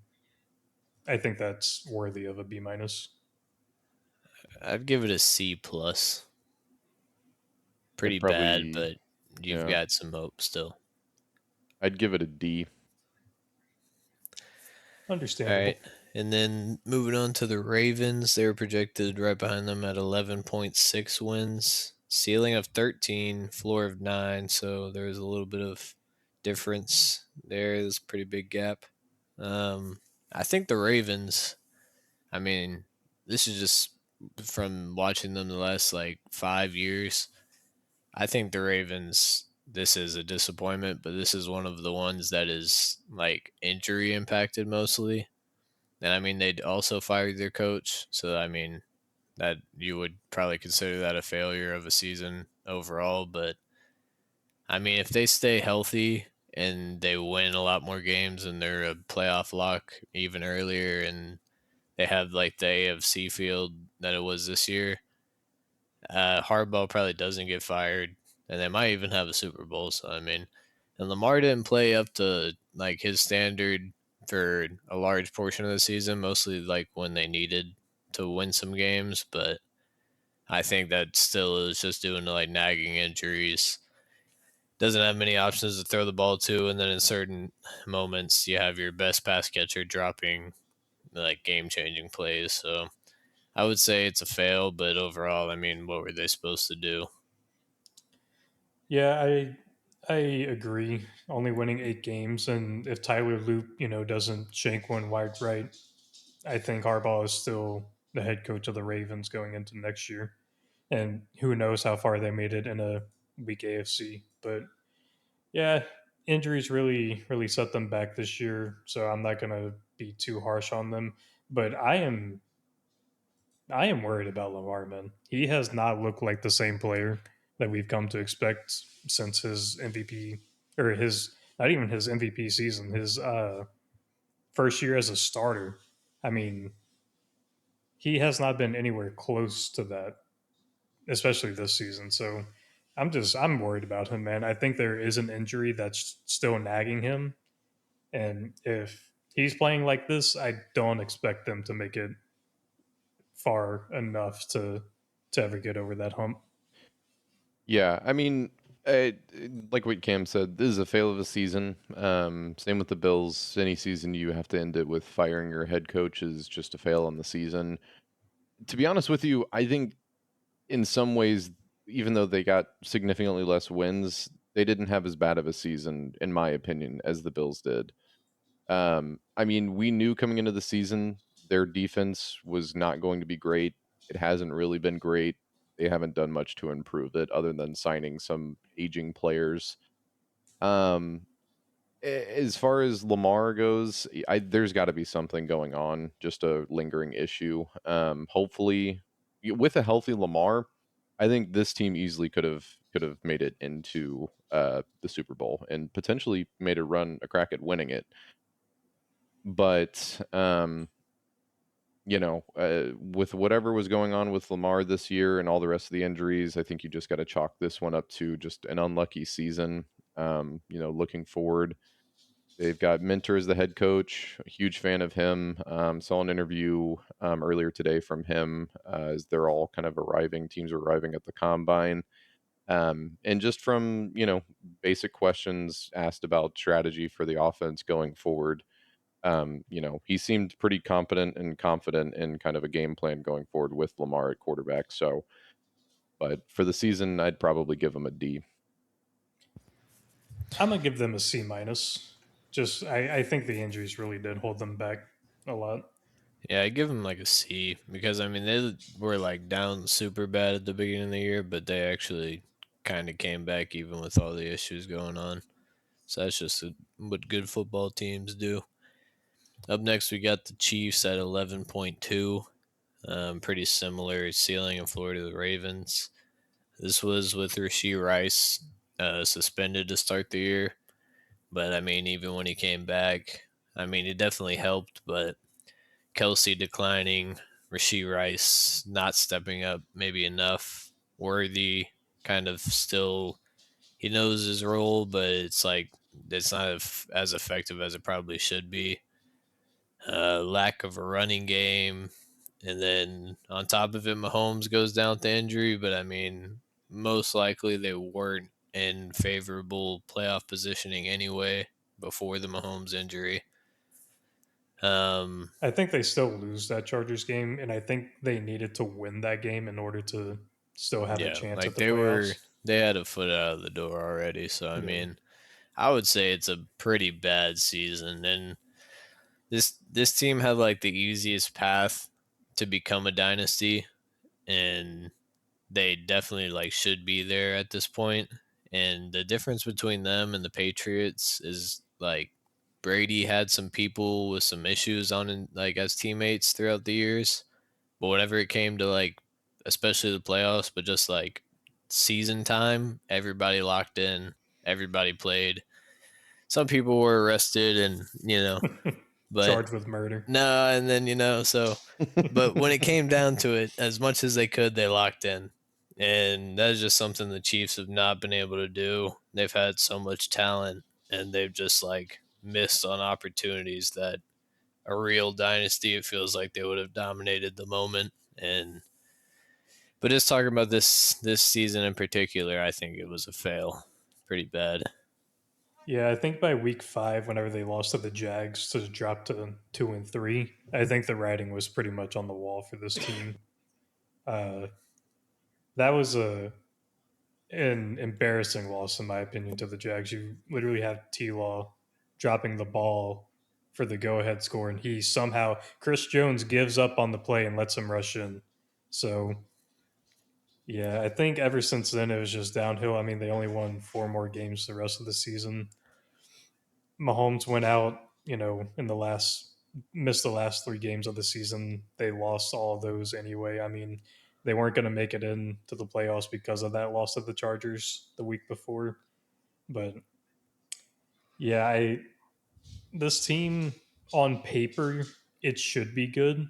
I think that's worthy of a B minus. I'd give it a C plus. I'd Pretty bad, probably, but you've yeah, got some hope still. I'd give it a D. All Understandable. right. And then moving on to the Ravens, they were projected right behind them at 11.6 wins, ceiling of 13, floor of 9. So there was a little bit of difference there. There's a pretty big gap. I think the Ravens, I mean, this is just from watching them the last like 5 years. I think the Ravens, this is a disappointment, but this is one of the ones that is like injury impacted mostly. And I mean, they'd also fired their coach. So, I mean, that you would probably consider that a failure of a season overall. But I mean, if they stay healthy and they win a lot more games and they're a playoff lock even earlier and they have like the AFC field that it was this year, Harbaugh probably doesn't get fired, and they might even have a Super Bowl. So I mean, and Lamar didn't play up to like his standard for a large portion of the season, mostly like when they needed to win some games. But I think that still is just due to like nagging injuries. Doesn't have many options to throw the ball to, and then in certain moments you have your best pass catcher dropping like game changing plays. So I would say it's a fail, but overall, I mean, what were they supposed to do? Yeah, I agree. Only winning 8 games, and if Tyler Loop, doesn't shank one wide right, I think Harbaugh is still the head coach of the Ravens going into next year. And who knows how far they made it in a weak AFC. But yeah, injuries really set them back this year. So I'm not gonna be too harsh on them. But I am worried about Lamar, man. He has not looked like the same player that we've come to expect since his MVP, or his not even his MVP season, his first year as a starter. I mean, he has not been anywhere close to that, especially this season. So I'm worried about him, man. I think there is an injury that's still nagging him, and if he's playing like this, I don't expect them to make it far enough to ever get over that hump. Yeah, I mean, like what Cam said, this is a fail of a season. Same with the Bills. Any season you have to end it with firing your head coach is just a fail on the season. To be honest with you, I think in some ways, even though they got significantly less wins, they didn't have as bad of a season, in my opinion, as the Bills did. I mean, we knew coming into the season their defense was not going to be great. It hasn't really been great. They haven't done much to improve it other than signing some aging players. Um, as far as Lamar goes, there's got to be something going on, just a lingering issue. Hopefully, with a healthy Lamar, I think this team easily could have made it into the Super Bowl and potentially made a crack at winning it. But with whatever was going on with Lamar this year and all the rest of the injuries, I think you just got to chalk this one up to just an unlucky season. Looking forward, they've got Minter as the head coach. A huge fan of him. Saw an interview earlier today from him as they're all kind of arriving. Teams are arriving at the combine. And just from basic questions asked about strategy for the offense going forward, he seemed pretty competent and confident in kind of a game plan going forward with Lamar at quarterback. So, but for the season, I'd probably give him a D. I'm gonna give them a C minus. Just I think the injuries really did hold them back a lot. Yeah, I give them like a C because I mean they were like down super bad at the beginning of the year, but they actually kind of came back even with all the issues going on. So that's just what good football teams do. Up next, we got the Chiefs at 11.2. Pretty similar ceiling in Florida to the Ravens. This was with Rasheed Rice suspended to start the year. But I mean, even when he came back, I mean, it definitely helped. But Kelsey declining, Rasheed Rice not stepping up maybe enough. Worthy kind of still, he knows his role, but it's like it's not as effective as it probably should be. Lack of a running game. And then on top of it, Mahomes goes down with the injury. But I mean, most likely they weren't in favorable playoff positioning anyway before the Mahomes injury. Um, I think they still lose that Chargers game, and I think they needed to win that game in order to still have a yeah, chance like at the playoffs. they had a foot out of the door already. So I Yeah. mean, I would say it's a pretty bad season, and this team had like the easiest path to become a dynasty, and they definitely like should be there at this point. And the difference between them and the Patriots is like Brady had some people with some issues on like as teammates throughout the years, but whenever it came to like especially the playoffs, but just like season time, everybody locked in, everybody played. Some people were arrested and but Charged with murder. no, and then but when it came down to it, as much as they could, they locked in. And that is just something the Chiefs have not been able to do. They've had so much talent and they've just like missed on opportunities that a real dynasty, it feels like they would have dominated the moment. And but just talking about this season in particular, I think it was a fail. Pretty bad. Yeah, I think by week 5, whenever they lost to the Jags to drop to 2-3, I think the writing was pretty much on the wall for this team. Uh, that was an embarrassing loss, in my opinion, to the Jags. You literally have T Law dropping the ball for the go ahead score, and he somehow, Chris Jones gives up on the play and lets him rush in. So, yeah, I think ever since then it was just downhill. I mean, they only won 4 more games the rest of the season. Mahomes went out, in the last, missed the last 3 games of the season. They lost all of those anyway. I mean, they weren't going to make it into the playoffs because of that loss to the Chargers the week before. But yeah, this team on paper it should be good,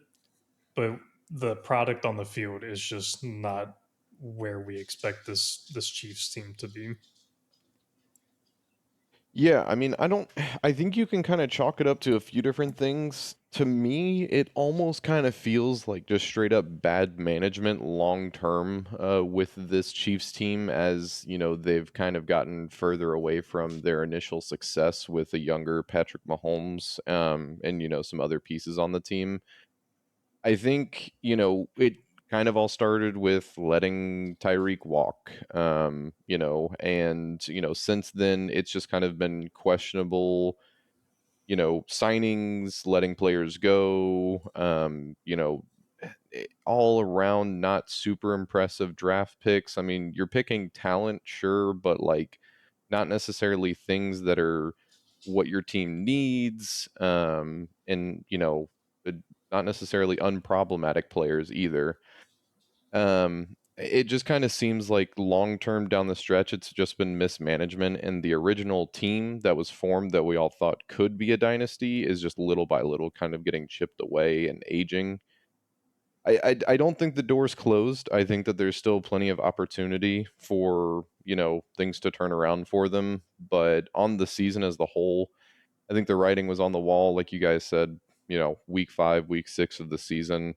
but the product on the field is just not where we expect this Chiefs team to be. Yeah, I mean, I think you can kind of chalk it up to a few different things. To me, it almost kind of feels like just straight up bad management long term with this Chiefs team, as they've kind of gotten further away from their initial success with a younger Patrick Mahomes, and some other pieces on the team. I think, it kind of all started with letting Tyreek walk, and, since then it's just kind of been questionable, signings, letting players go, all around not super impressive draft picks. I mean, you're picking talent, sure, but like not necessarily things that are what your team needs, and not necessarily unproblematic players either. It just kind of seems like long term down the stretch, it's just been mismanagement, and the original team that was formed that we all thought could be a dynasty is just little by little kind of getting chipped away and aging. I don't think the door's closed. I think that there's still plenty of opportunity for, things to turn around for them. But on the season as the whole, I think the writing was on the wall, like you guys said, week 5, week 6 of the season,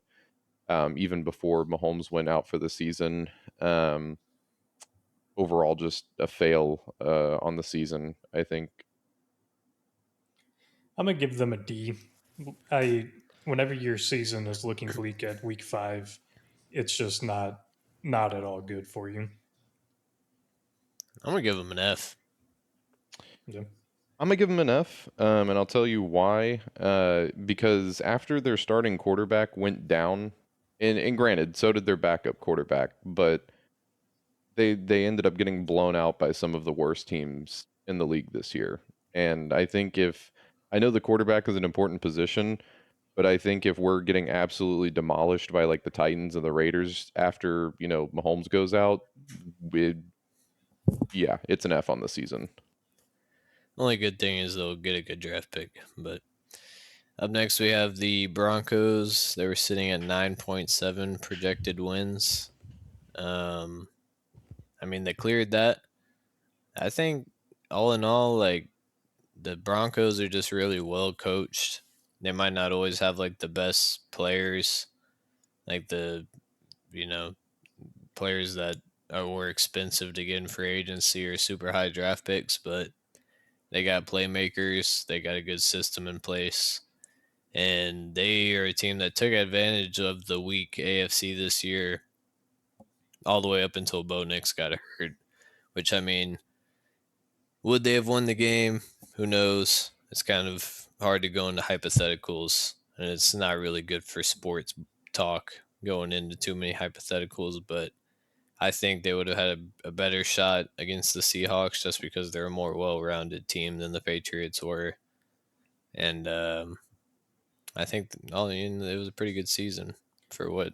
even before Mahomes went out for the season. Um, Overall, just a fail on the season, I think. I'm gonna give them a D. I Whenever your season is looking bleak at week 5, it's just not at all good for you. I'm gonna give him an F. Yeah. I'm gonna give them an F, and I'll tell you why. Because after their starting quarterback went down, and granted, so did their backup quarterback, but they ended up getting blown out by some of the worst teams in the league this year. And I think if I know the quarterback is an important position, but I think if we're getting absolutely demolished by like the Titans and the Raiders after, Mahomes goes out, it, yeah, it's an F on the season. Only good thing is they'll get a good draft pick. But up next we have the Broncos. They were sitting at 9.7 projected wins. Um, I mean they cleared that. I think all in all, like the Broncos are just really well coached. They might not always have like the best players, like the you know players that are more expensive to get in free agency or super high draft picks, but they got playmakers. They got a good system in place. And they are a team that took advantage of the weak AFC this year, all the way up until Bo Nix got hurt. Which I mean, would they have won the game? Who knows? It's kind of hard to go into hypotheticals, and it's not really good for sports talk going into too many hypotheticals. But I think they would have had a better shot against the Seahawks just because they're a more well-rounded team than the Patriots were, and I think all in it was a pretty good season for what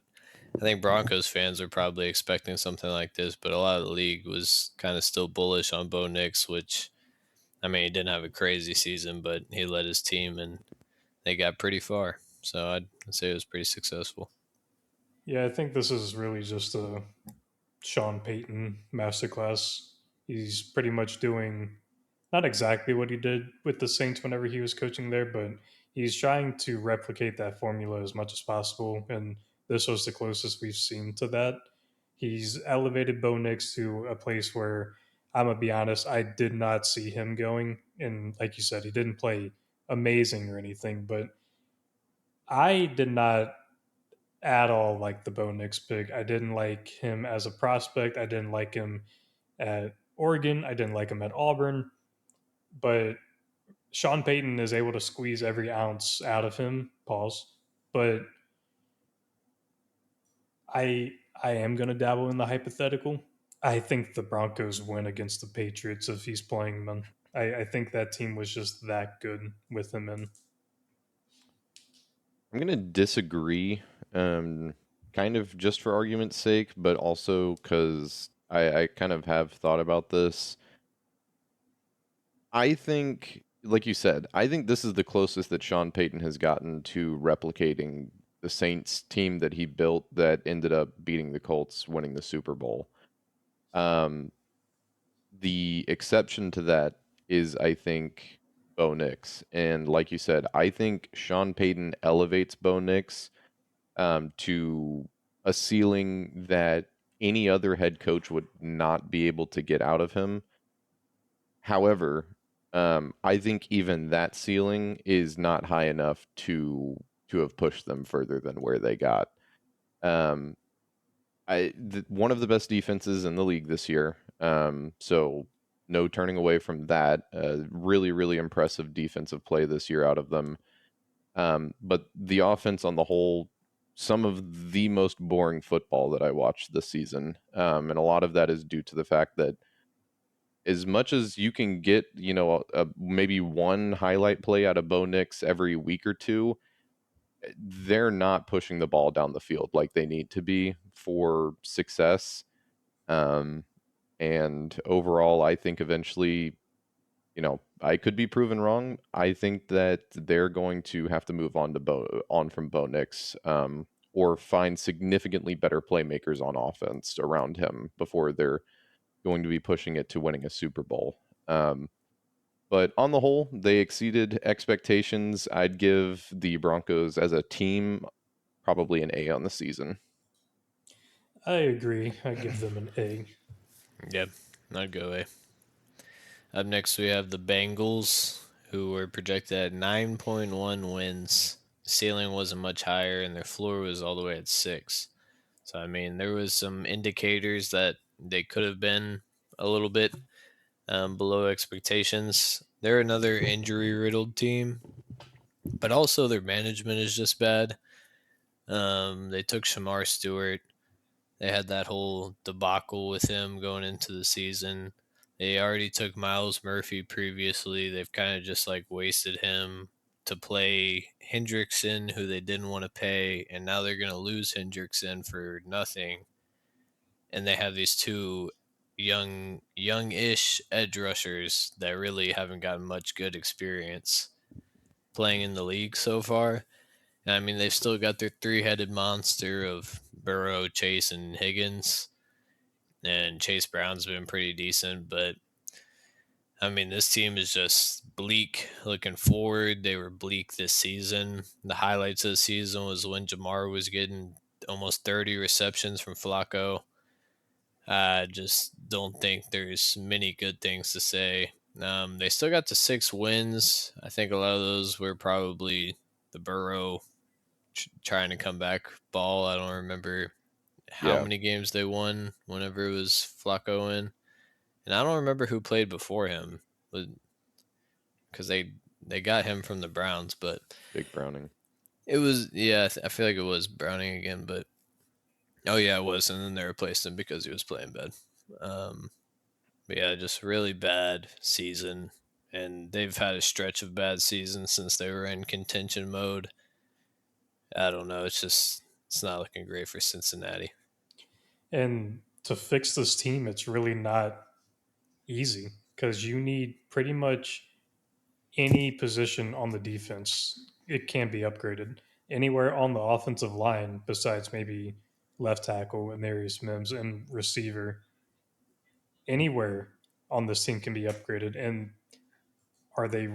I think Broncos fans are probably expecting something like this, but a lot of the league was kind of still bullish on Bo Nix, which I mean he didn't have a crazy season, but he led his team and they got pretty far. So I'd say it was pretty successful. Yeah, I think this is really just a Sean Payton masterclass. He's pretty much doing not exactly what he did with the Saints whenever he was coaching there, but he's trying to replicate that formula as much as possible. And this was the closest we've seen to that. He's elevated Bo Nix to a place where I'm gonna be honest, I did not see him going. And like you said, he didn't play amazing or anything, but I did not at all like the Bo Nix pick. I didn't like him as a prospect. I didn't like him at Oregon. I didn't like him at Auburn. But Sean Payton is able to squeeze every ounce out of him. Pause. But I am going to dabble in the hypothetical. I think the Broncos win against the Patriots if he's playing them. I think that team was just that good with him in. I'm gonna disagree, kind of just for argument's sake, but also because I kind of have thought about this. I think, like you said, I think this is the closest that Sean Payton has gotten to replicating the Saints team that he built that ended up beating the Colts, winning the Super Bowl. Um, the exception to that is, I think, Bo Nix. And like you said, I think Sean Payton elevates Bo Nix to a ceiling that any other head coach would not be able to get out of him. However, I think even that ceiling is not high enough to have pushed them further than where they got. Um, one of the best defenses in the league this year. So no turning away from that. Really, really impressive defensive play this year out of them. But the offense on the whole, some of the most boring football that I watched this season. And a lot of that is due to the fact that as much as you can get, maybe one highlight play out of Bo Nix every week or two, they're not pushing the ball down the field like they need to be for success. Um, and overall, I think eventually, I could be proven wrong. I think that they're going to have to move on from Bo Nix, or find significantly better playmakers on offense around him before they're going to be pushing it to winning a Super Bowl. But on the whole, they exceeded expectations. I'd give the Broncos as a team probably an A on the season. I agree. I give them an A. Yep, I'd go A. Up next, we have the Bengals, who were projected at 9.1 wins. The ceiling wasn't much higher, and their floor was all the way at 6. So, I mean, there was some indicators that they could have been a little bit below expectations. They're another injury-riddled team, but also their management is just bad. They took Shamar Stewart. They had that whole debacle with him going into the season. They already took Miles Murphy previously. They've kind of just like wasted him to play Hendrickson, who they didn't want to pay, and now they're going to lose Hendrickson for nothing. And they have these two young-ish edge rushers that really haven't gotten much good experience playing in the league so far. And I mean, they've still got their three-headed monster of Burrow, Chase, and Higgins. And Chase Brown's been pretty decent, but I mean, this team is just bleak looking forward. They were bleak this season. The highlights of the season was when Jamar was getting almost 30 receptions from Flacco. I just don't think there's many good things to say. They still got to 6 wins. I think a lot of those were probably the Burrow trying to come back ball. I don't remember how Yeah, many games they won whenever it was Flacco in. And I don't remember who played before him because they got him from the Browns, but Big Browning. it was yeah. I feel like it was Browning again, but oh yeah, it was, and then they replaced him because he was playing bad. Um, but yeah, just really bad season, and they've had a stretch of bad seasons since they were in contention mode. I don't know. It's not looking great for Cincinnati. And to fix this team, it's really not easy because you need pretty much any position on the defense. It can be upgraded anywhere on the offensive line besides maybe left tackle, Amarius Mims, and receiver. Anywhere on this team can be upgraded. And are they?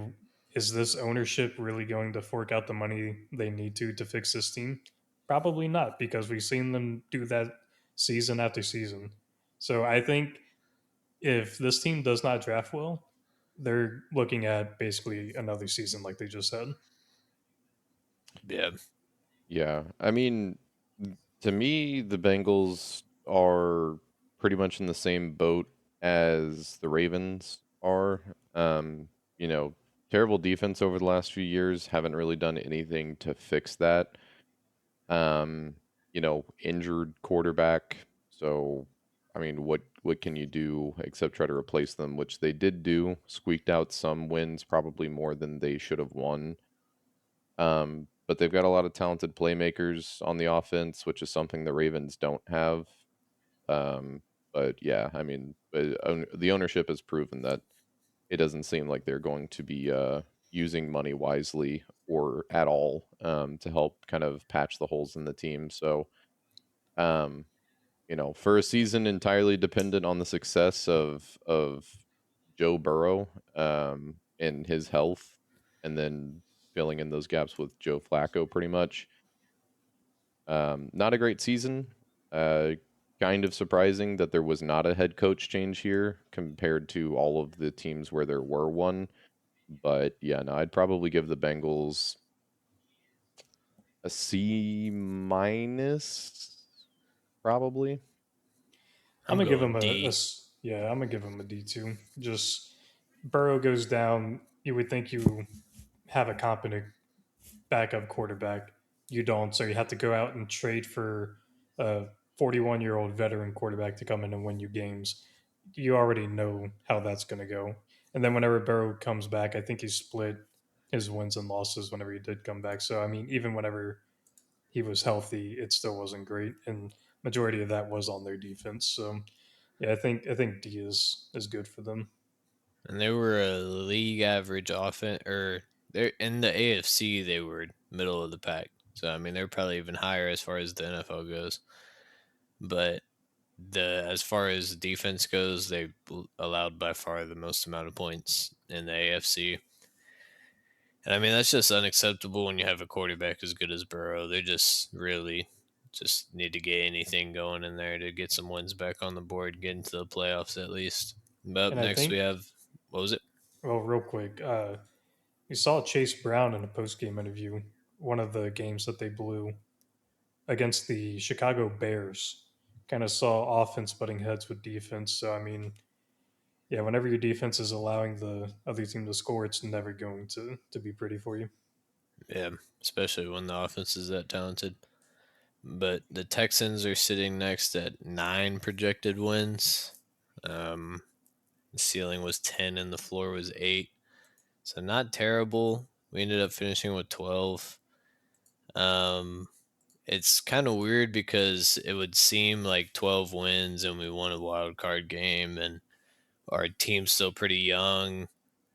Is this ownership really going to fork out the money they need to fix this team? Probably not, because we've seen them do that season after season. So I think if this team does not draft well, they're looking at basically another season like they just had. Yeah, Yeah, I mean, to me, the Bengals are pretty much in the same boat as the Ravens are. You know, terrible defense over the last few years, haven't really done anything to fix that. Um, Injured quarterback. So, I mean, what can you do except try to replace them, which they did do, squeaked out some wins, probably more than they should have won. But they've got a lot of talented playmakers on the offense, which is something the Ravens don't have. Um, but yeah, I mean, the ownership has proven that it doesn't seem like they're going to be using money wisely or at all to help kind of patch the holes in the team. So, um, for a season entirely dependent on the success of Joe Burrow and his health, and then filling in those gaps with Joe Flacco, pretty much. Not a great season. Uh, Kind of surprising that there was not a head coach change here compared to all of the teams where there were one. But yeah, no, I'd probably give the Bengals a C minus, probably. I'm I'm gonna give going him D. yeah. I'm gonna give him a D2. Just Burrow goes down. You would think you have a competent backup quarterback. You don't, so you have to go out and trade for a 41-year-old veteran quarterback to come in and win you games. You already know how that's going to go. And then whenever Burrow comes back, I think he split his wins and losses whenever he did come back. So I mean, even whenever he was healthy, it still wasn't great, and majority of that was on their defense. So yeah, I think D is good for them. And they were a league average offense, or they're in the AFC. They were middle of the pack, So I mean, they're probably even higher as far as the NFL goes. But the as far as defense goes, they allowed by far the most amount of points in the AFC. And I mean, that's just unacceptable when you have a quarterback as good as Burrow. They just really just need to get anything going in there to get some wins back on the board, get into the playoffs at least. But up And I next we think, have, what was it? well, real quick, we saw Chase Brown in a post game interview, one of the games that they blew against the Chicago Bears. Kind of saw offense butting heads with defense. So, I mean, yeah, whenever your defense is allowing the other team to score, it's never going to be pretty for you. Yeah, especially when the offense is that talented. But the Texans are sitting next at 9 projected wins. Um, the ceiling was 10 and the floor was 8. So not terrible. We ended up finishing with 12. Um, it's kind of weird because it would seem like 12 wins and we won a wild card game and our team's still pretty young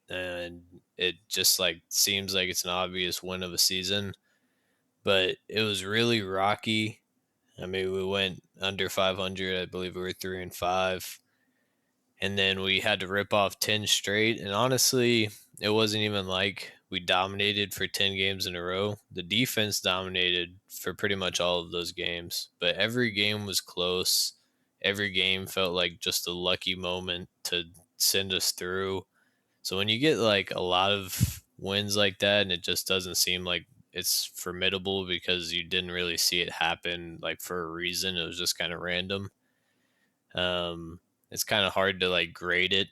and it just like seems like it's an obvious win of a season, but it was really rocky. I mean, we went under 500. I believe we were 3-5. And then we had to rip off 10 straight. And honestly, it wasn't even like we dominated for 10 games in a row. The defense dominated for pretty much all of those games, but every game was close. Every game felt like just a lucky moment to send us through. So when you get like a lot of wins like that and it just doesn't seem like it's formidable because you didn't really see it happen like for a reason, it was just kind of random. It's kind of hard to like grade it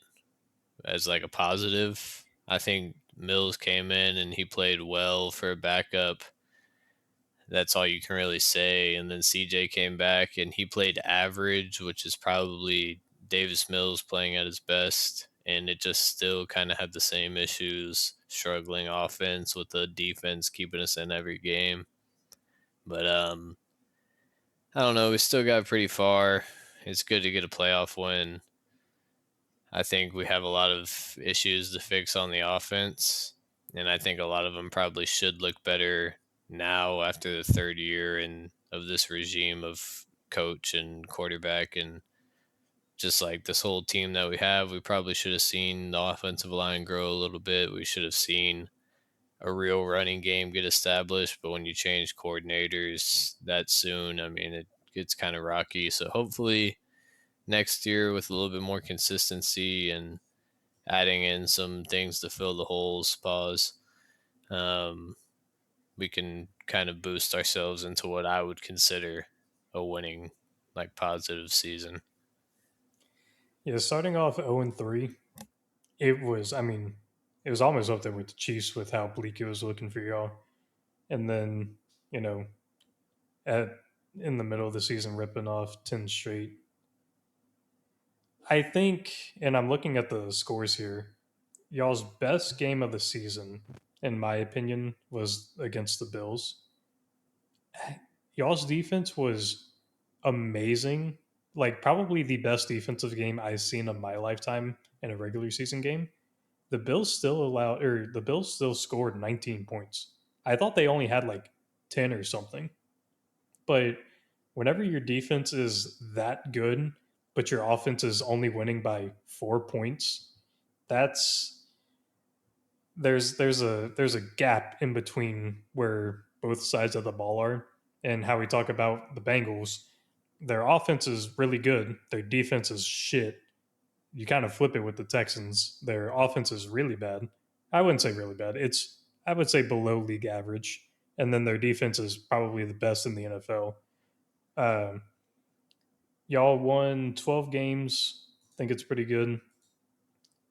as like a positive. I think Mills came in and he played well for a backup. That's all you can really say. And then CJ came back and he played average, which is probably Davis Mills playing at his best. And it just still kind of had the same issues, struggling offense with the defense keeping us in every game. But I don't know. We still got pretty far. It's good to get a playoff win. I think we have a lot of issues to fix on the offense, and I think a lot of them probably should look better now after the third year and of this regime of coach and quarterback and just like this whole team that we have. We probably should have seen the offensive line grow a little bit. We should have seen a real running game get established, but when you change coordinators that soon, I mean, it gets kind of rocky. So hopefully next year with a little bit more consistency and adding in some things to fill the holes, um, we can kind of boost ourselves into what I would consider a winning, like positive season. Yeah, starting off 0-3, it was, I mean, it was almost up there with the Chiefs with how bleak it was looking for y'all. And then, you know, at in the middle of the season, ripping off 10 straight. I think, and I'm looking at the scores here, y'all's best game of the season, in my opinion, was against the Bills. Y'all's defense was amazing. Like, probably the best defensive game I've seen in my lifetime in a regular season game. The Bills still scored 19 points. I thought they only had like 10 or something. But whenever your defense is that good, but your offense is only winning by 4 points, that's there's a gap in between where both sides of the ball are. And how we talk about the Bengals, their offense is really good, their defense is shit. You kind of flip it with the Texans. Their offense is really bad. I wouldn't say really bad. I would say below league average. And then their defense is probably the best in the NFL. Um, y'all won 12 games. I think it's pretty good.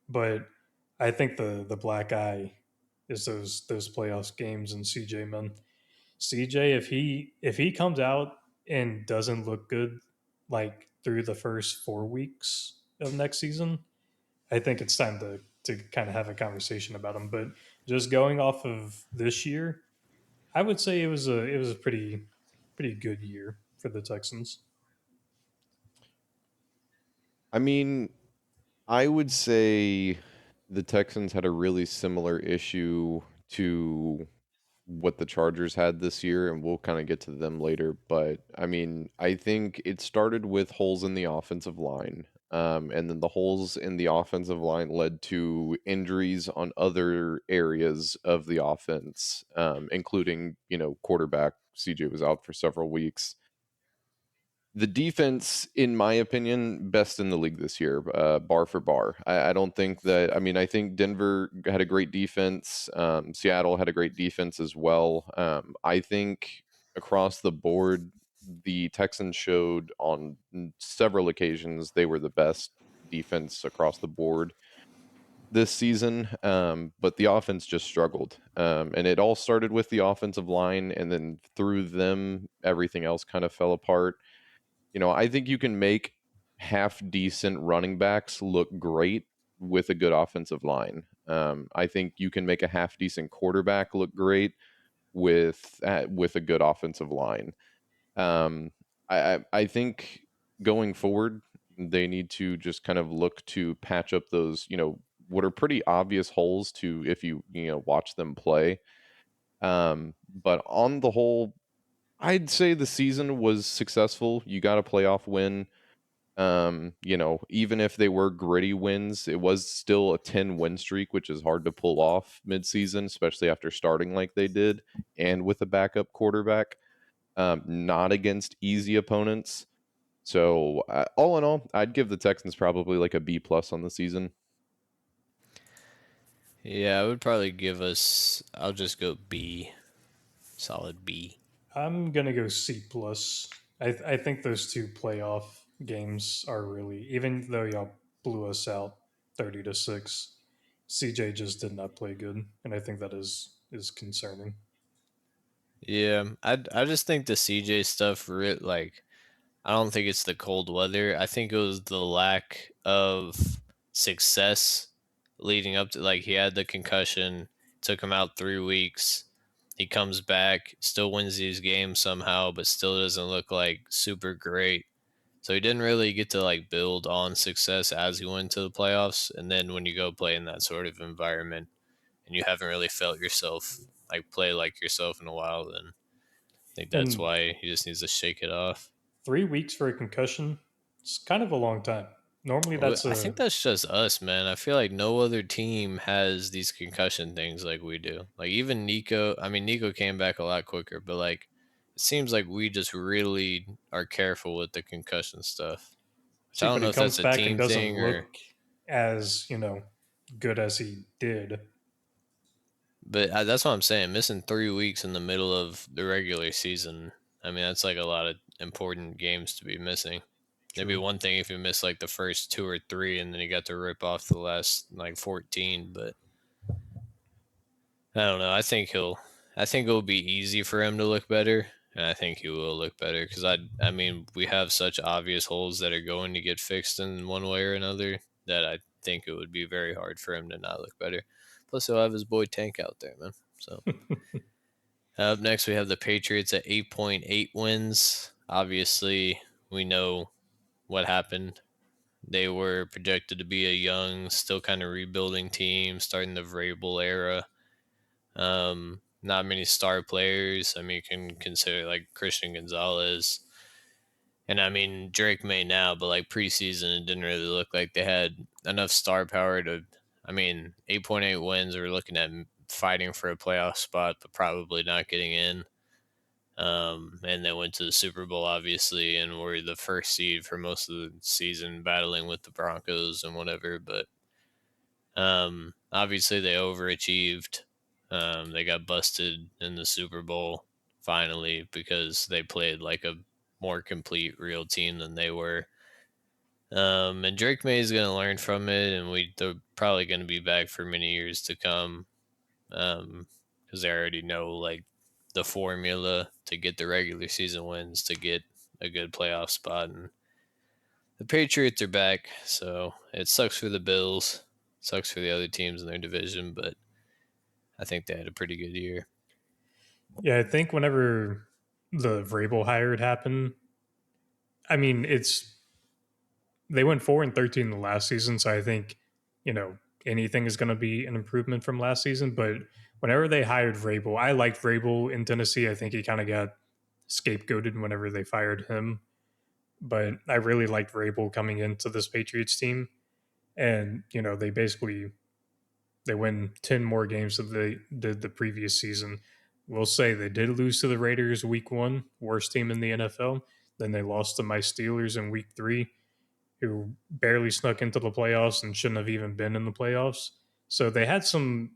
But I think the black eye is those playoffs games and CJ, man. CJ, if he comes out and doesn't look good like through the first 4 weeks of next season, I think it's time to kind of have a conversation about him. But just going off of this year, I would say it was a pretty good year for the Texans. I mean, I would say the Texans had a really similar issue to what the Chargers had this year, and we'll kind of get to them later. But I mean, I think it started with holes in the offensive line. And then the holes in the offensive line led to injuries on other areas of the offense, including, quarterback. CJ was out for several weeks. The defense, in my opinion, best in the league this year, bar for bar. I don't think that. I mean, I think Denver had a great defense. Seattle had a great defense as well. I think across the board, the Texans showed on several occasions they were the best defense across the board this season, but the offense just struggled. And it all started with the offensive line, and then through them, everything else kind of fell apart. I think you can make half decent running backs look great with a good offensive line. I think you can make a half decent quarterback look great with a good offensive line. I think going forward, they need to just kind of look to patch up those, what are pretty obvious holes to if you watch them play. But on the whole, I'd say the season was successful. You got a playoff win. Even if they were gritty wins, it was still a 10 win streak, which is hard to pull off midseason, especially after starting like they did and with a backup quarterback, not against easy opponents. So, all in all, I'd give the Texans probably like a B plus on the season. Yeah, I would probably give us. I'll just go B, solid B. I'm gonna go C plus. I think those two playoff games are really, even though y'all blew us out 30-6. CJ just did not play good, and I think that is concerning. Yeah, I just think the CJ stuff, like, I don't think it's the cold weather. I think it was the lack of success leading up to, like, he had the concussion, took him out 3 weeks. He comes back, still wins these games somehow, but still doesn't look like super great. So he didn't really get to like build on success as he went to the playoffs. And then when you go play in that sort of environment and you haven't really felt yourself like play like yourself in a while, then I think that's And why he just needs to shake it off. 3 weeks for a concussion, it's kind of a long time. Normally, that's I a think that's just us, man. I feel like no other team has these concussion things like we do. Like even Nico, I mean Nico came back a lot quicker, but like it seems like we just really are careful with the concussion stuff. Which I see, don't but he know if that's comes a back and team doesn't thing or look as good as he did. but that's what I'm saying. Missing 3 weeks in the middle of the regular season, I mean, that's like a lot of important games to be missing. Maybe True. one thing if you miss like the first two or three and then you got to rip off the last like 14, but I don't know. I think it'll be easy for him to look better. And I think he will look better because I mean, we have such obvious holes that are going to get fixed in one way or another that I think it would be very hard for him to not look better. Plus, he'll have his boy Tank out there, man. So. Up next, we have the Patriots at 8.8 wins. Obviously, we know what happened. They were projected to be a young, still kind of rebuilding team, starting the Vrabel era. Not many star players. I mean, you can consider like Christian Gonzalez. And I mean, Drake may now, but like preseason, it didn't really look like they had enough star power to. I mean, 8.8 wins. We're looking at fighting for a playoff spot, but probably not getting in. And then went to the Super Bowl, obviously, and were the first seed for most of the season, battling with the Broncos and whatever. But obviously, they overachieved. They got busted in the Super Bowl finally because they played like a more complete, real team than they were. And Drake May is going to learn from it, and they're probably going to be back for many years to come because they already know like the formula to get the regular season wins to get a good playoff spot. And the Patriots are back, so it sucks for the Bills, sucks for the other teams in their division, but I think they had a pretty good year. Yeah, I think whenever the Vrabel hire had happened, I mean, they went 4-13 the last season, so I think anything is going to be an improvement from last season. But whenever they hired Vrabel, I liked Vrabel in Tennessee. I think he kind of got scapegoated whenever they fired him, but I really liked Vrabel coming into this Patriots team, and they basically they win 10 more games than they did the previous season. We'll say they did lose to the Raiders week one, worst team in the NFL. Then they lost to my Steelers in week three, who barely snuck into the playoffs and shouldn't have even been in the playoffs. So they had some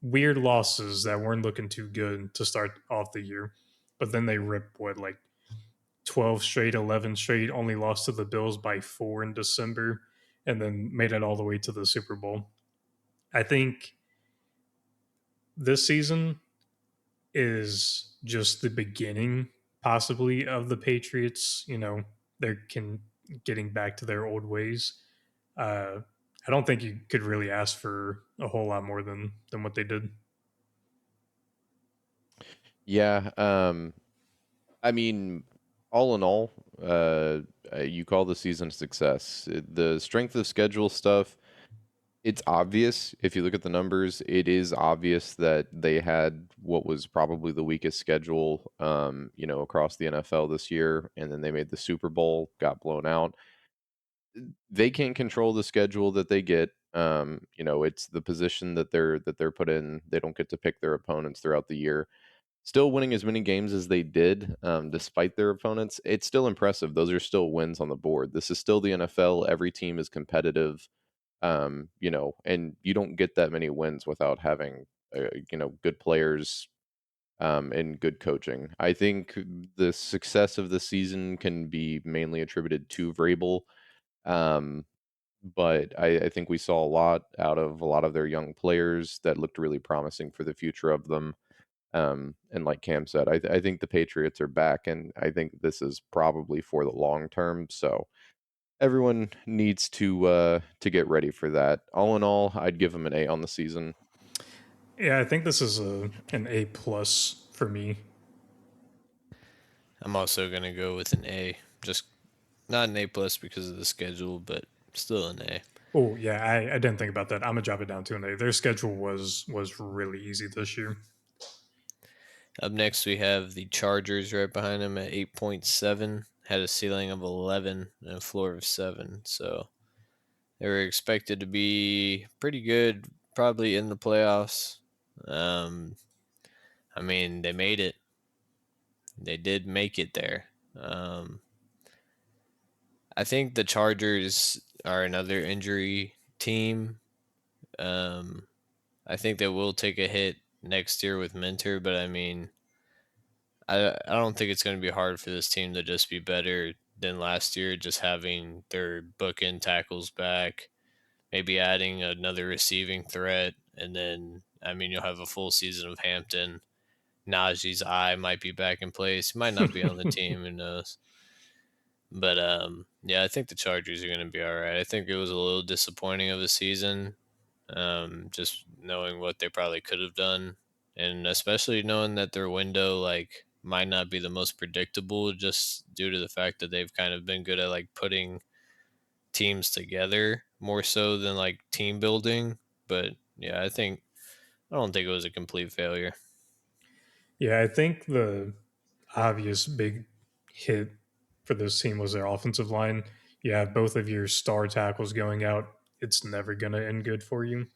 weird losses that weren't looking too good to start off the year. But then they ripped what, like 12 straight, 11 straight, only lost to the Bills by 4 in December, and then made it all the way to the Super Bowl. I think this season is just the beginning, possibly, of the Patriots. They're getting back to their old ways. Uh, I don't think you could really ask for a whole lot more than what they did. Yeah, I mean, all in all, you call the season a success. The strength of schedule stuff, it's obvious. If you look at the numbers, it is obvious that they had what was probably the weakest schedule, across the NFL this year, and then they made the Super Bowl, got blown out. They can't control the schedule that they get. It's the position that they're put in. They don't get to pick their opponents throughout the year. Still winning as many games as they did, despite their opponents, it's still impressive. Those are still wins on the board. This is still the NFL. Every team is competitive, and you don't get that many wins without having, good players, and good coaching. I think the success of the season can be mainly attributed to Vrabel, um, but I think we saw a lot out of a lot of their young players that looked really promising for the future of them. And like Cam said, I think the Patriots are back, and I think this is probably for the long term. So everyone needs to get ready for that. All in all, I'd give them an A on the season. Yeah, I think this is an A plus for me. I'm also gonna go with an A. Just not an A plus because of the schedule, but still an A. Oh yeah, I didn't think about that. I'm gonna drop it down to an A. Their schedule was really easy this year. Up next, we have the Chargers right behind them at 8.7. Had a ceiling of 11 and a floor of 7. So they were expected to be pretty good, probably in the playoffs. Um, I mean, they made it. They did make it there. I think the Chargers are another injury team. Um, I think they will take a hit next year with Minter, but I mean, I don't think it's going to be hard for this team to just be better than last year, just having their bookend tackles back, maybe adding another receiving threat, and then, I mean, you'll have a full season of Hampton. Najee's eye might be back in place. He might not be on the team, who knows? But yeah, I think the Chargers are going to be all right. I think it was a little disappointing of a season, just knowing what they probably could have done, and especially knowing that their window like might not be the most predictable, just due to the fact that they've kind of been good at like putting teams together more so than like team building. But yeah, I don't think it was a complete failure. Yeah, I think the obvious big hit for this team was their offensive line. You have both of your star tackles going out. It's never going to end good for you.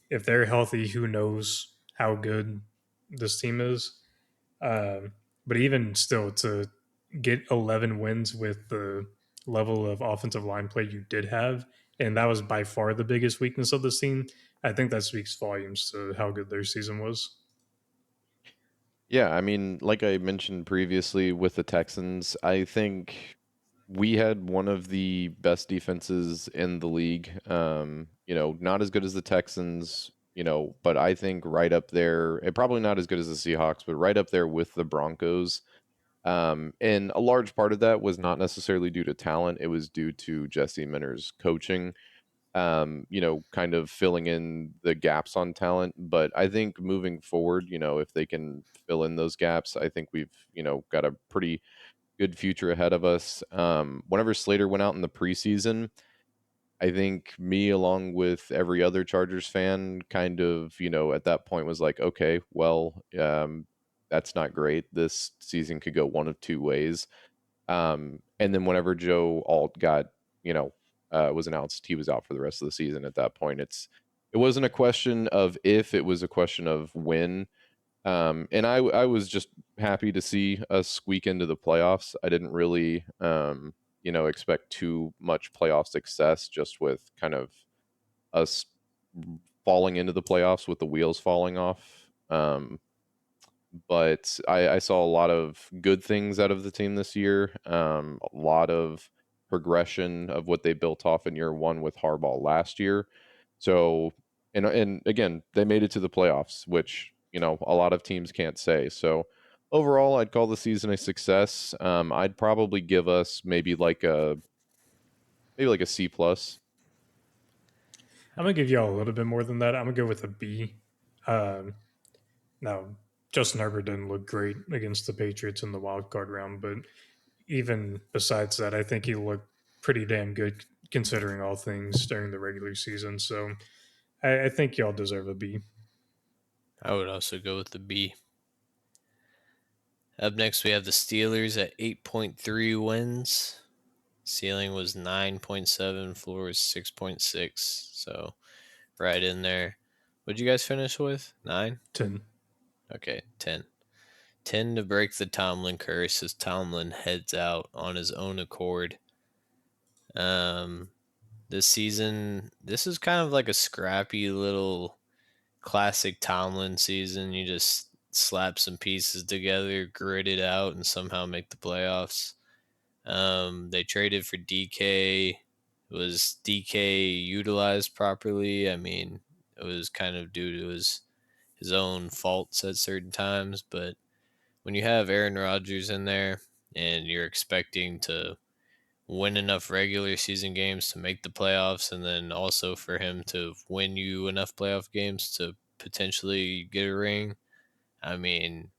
If they're healthy, who knows how good this team is? But even still, to get 11 wins with the level of offensive line play you did have, and that was by far the biggest weakness of this team, I think that speaks volumes to how good their season was. Yeah, I mean, like I mentioned previously with the Texans, I think we had one of the best defenses in the league. Not as good as the Texans, but I think right up there, and probably not as good as the Seahawks, but right up there with the Broncos. And a large part of that was not necessarily due to talent, it was due to Jesse Minter's coaching, kind of filling in the gaps on talent. But I think moving forward, if they can fill in those gaps, I think we've, got a pretty good future ahead of us. Whenever Slater went out in the preseason, I think me, along with every other Chargers fan, kind of, at that point was like, okay, well, that's not great. This season could go one of two ways. And then whenever Joe Alt you know, was announced, he was out for the rest of the season. At that point, it wasn't a question of if, it was a question of when. And I was just happy to see us squeak into the playoffs. I didn't really, expect too much playoff success, just with kind of us falling into the playoffs with the wheels falling off. But I saw a lot of good things out of the team this year. A lot of progression of what they built off in year one with Harbaugh last year. So, and again, they made it to the playoffs, which a lot of teams can't say. So, overall, I'd call the season a success. I'd probably give us maybe like a C plus. I'm gonna give y'all a little bit more than that. I'm gonna go with a B. Um, Now, Justin Herbert didn't look great against the Patriots in the wild card round, but even besides that, I think he looked pretty damn good considering all things during the regular season. So I think y'all deserve a B. I would also go with the B. Up next, we have the Steelers at 8.3 wins. Ceiling was 9.7, floor was 6.6. So right in there. What'd you guys finish with? 9? 10. Okay, 10. 10 to break the Tomlin curse as Tomlin heads out on his own accord. This season, this is kind of like a scrappy little classic Tomlin season. You just slap some pieces together, grit it out, and somehow make the playoffs. They traded for DK. Was DK utilized properly? I mean, it was kind of due to his own faults at certain times, but when you have Aaron Rodgers in there and you're expecting to win enough regular season games to make the playoffs, and then also for him to win you enough playoff games to potentially get a ring, I mean,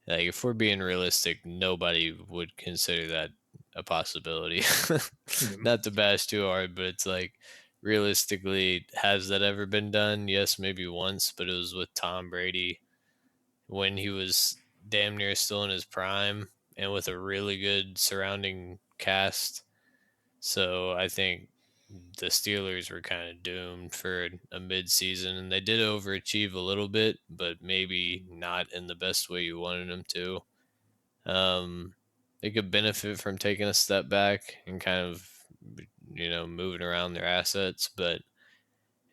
like, if we're being realistic, nobody would consider that a possibility. Yeah. Not to bash too hard, but it's like, realistically, has that ever been done? Yes, maybe once, but it was with Tom Brady when he was damn near still in his prime and with a really good surrounding cast. So I think the Steelers were kind of doomed for a mid-season, and they did overachieve a little bit, but maybe not in the best way you wanted them to. Um, they could benefit from taking a step back and kind of, moving around their assets, but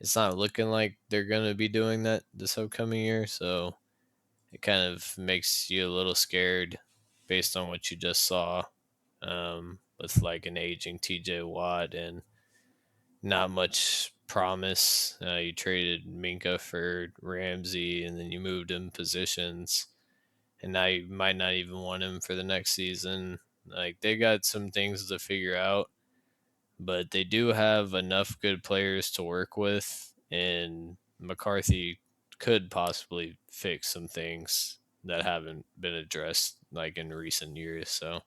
it's not looking like they're going to be doing that this upcoming year. So it kind of makes you a little scared based on what you just saw, with like an aging TJ Watt and not much promise. You traded Minka for Ramsey, and then you moved him positions, and now you might not even want him for the next season. Like, they got some things to figure out, but they do have enough good players to work with, and McCarthy could possibly fix some things that haven't been addressed like in recent years. So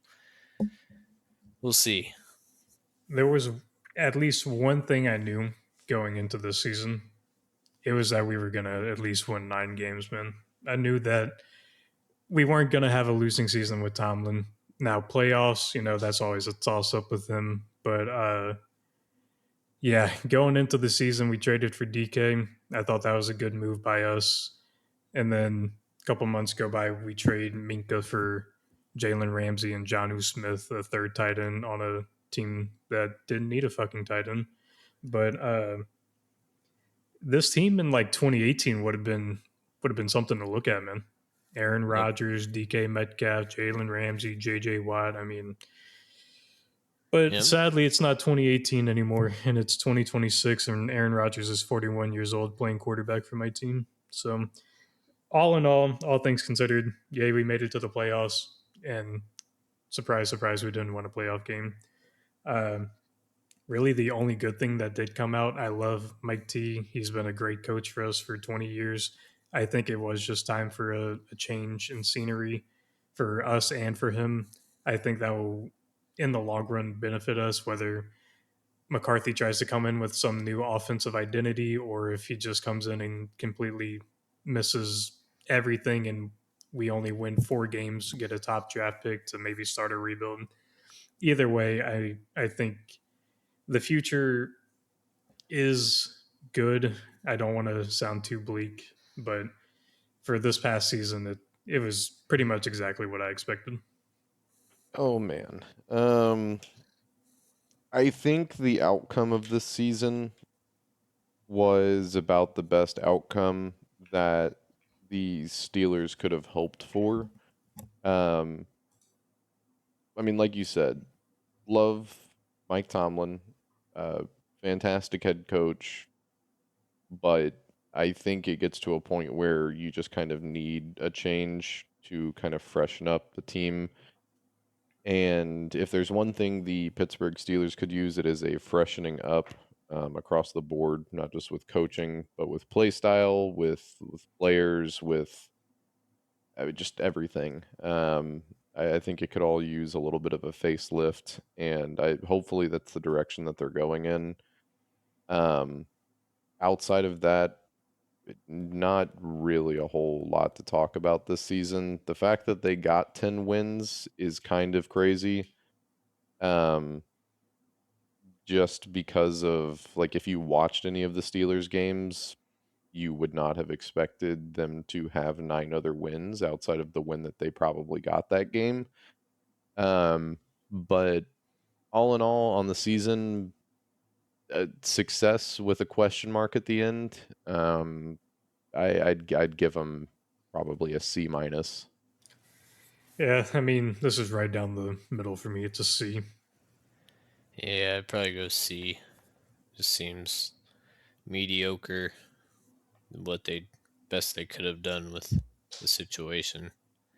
we'll see. There was at least one thing I knew going into this season. It was that we were going to at least win 9 games, man. I knew that we weren't going to have a losing season with Tomlin. Now, playoffs, that's always a toss up with him. But yeah, going into the season, we traded for DK. I thought that was a good move by us. And then a couple months go by, we trade Minka for Jalen Ramsey and Johnu Smith, a third tight end on a team that didn't need a fucking tight end. But this team in like 2018 would have been something to look at, man. Aaron Yep. Rodgers, DK Metcalf, Jalen Ramsey, JJ Watt. I mean, but Yep. sadly, it's not 2018 anymore, and it's 2026, and Aaron Rodgers is 41 years old playing quarterback for my team. So, all in all things considered, yay, we made it to the playoffs, and surprise, surprise, we didn't win a playoff game. Um, really, the only good thing that did come out, I love Mike T. He's been a great coach for us for 20 years. I think it was just time for a change in scenery for us and for him. I think that will, in the long run, benefit us, whether McCarthy tries to come in with some new offensive identity, or if he just comes in and completely misses everything and we only win 4 games, get a top draft pick to maybe start a rebuild. Either way, I think the future is good. I don't want to sound too bleak, but for this past season, it was pretty much exactly what I expected. Oh man. I think the outcome of this season was about the best outcome that the Steelers could have hoped for. Um, I mean, like you said, love Mike Tomlin, uh, fantastic head coach, but I think it gets to a point where you just kind of need a change to kind of freshen up the team. And if there's one thing the Pittsburgh Steelers could use, it is a freshening up across the board, not just with coaching, but with play style, with players, with just everything. I think it could all use a little bit of a facelift, and I hopefully that's the direction that they're going in. Um, Outside of that, not really a whole lot to talk about this season. The fact that they got 10 wins is kind of crazy. Um, just because of like if you watched any of the Steelers games, you would not have expected them to have 9 other wins outside of the win that they probably got that game. But all in all, on the season, success with a question mark at the end. I'd give them probably a C minus. Yeah, I mean, this is right down the middle for me. It's a C. Yeah, I'd probably go C. Just seems mediocre. What they best they could have done with the situation.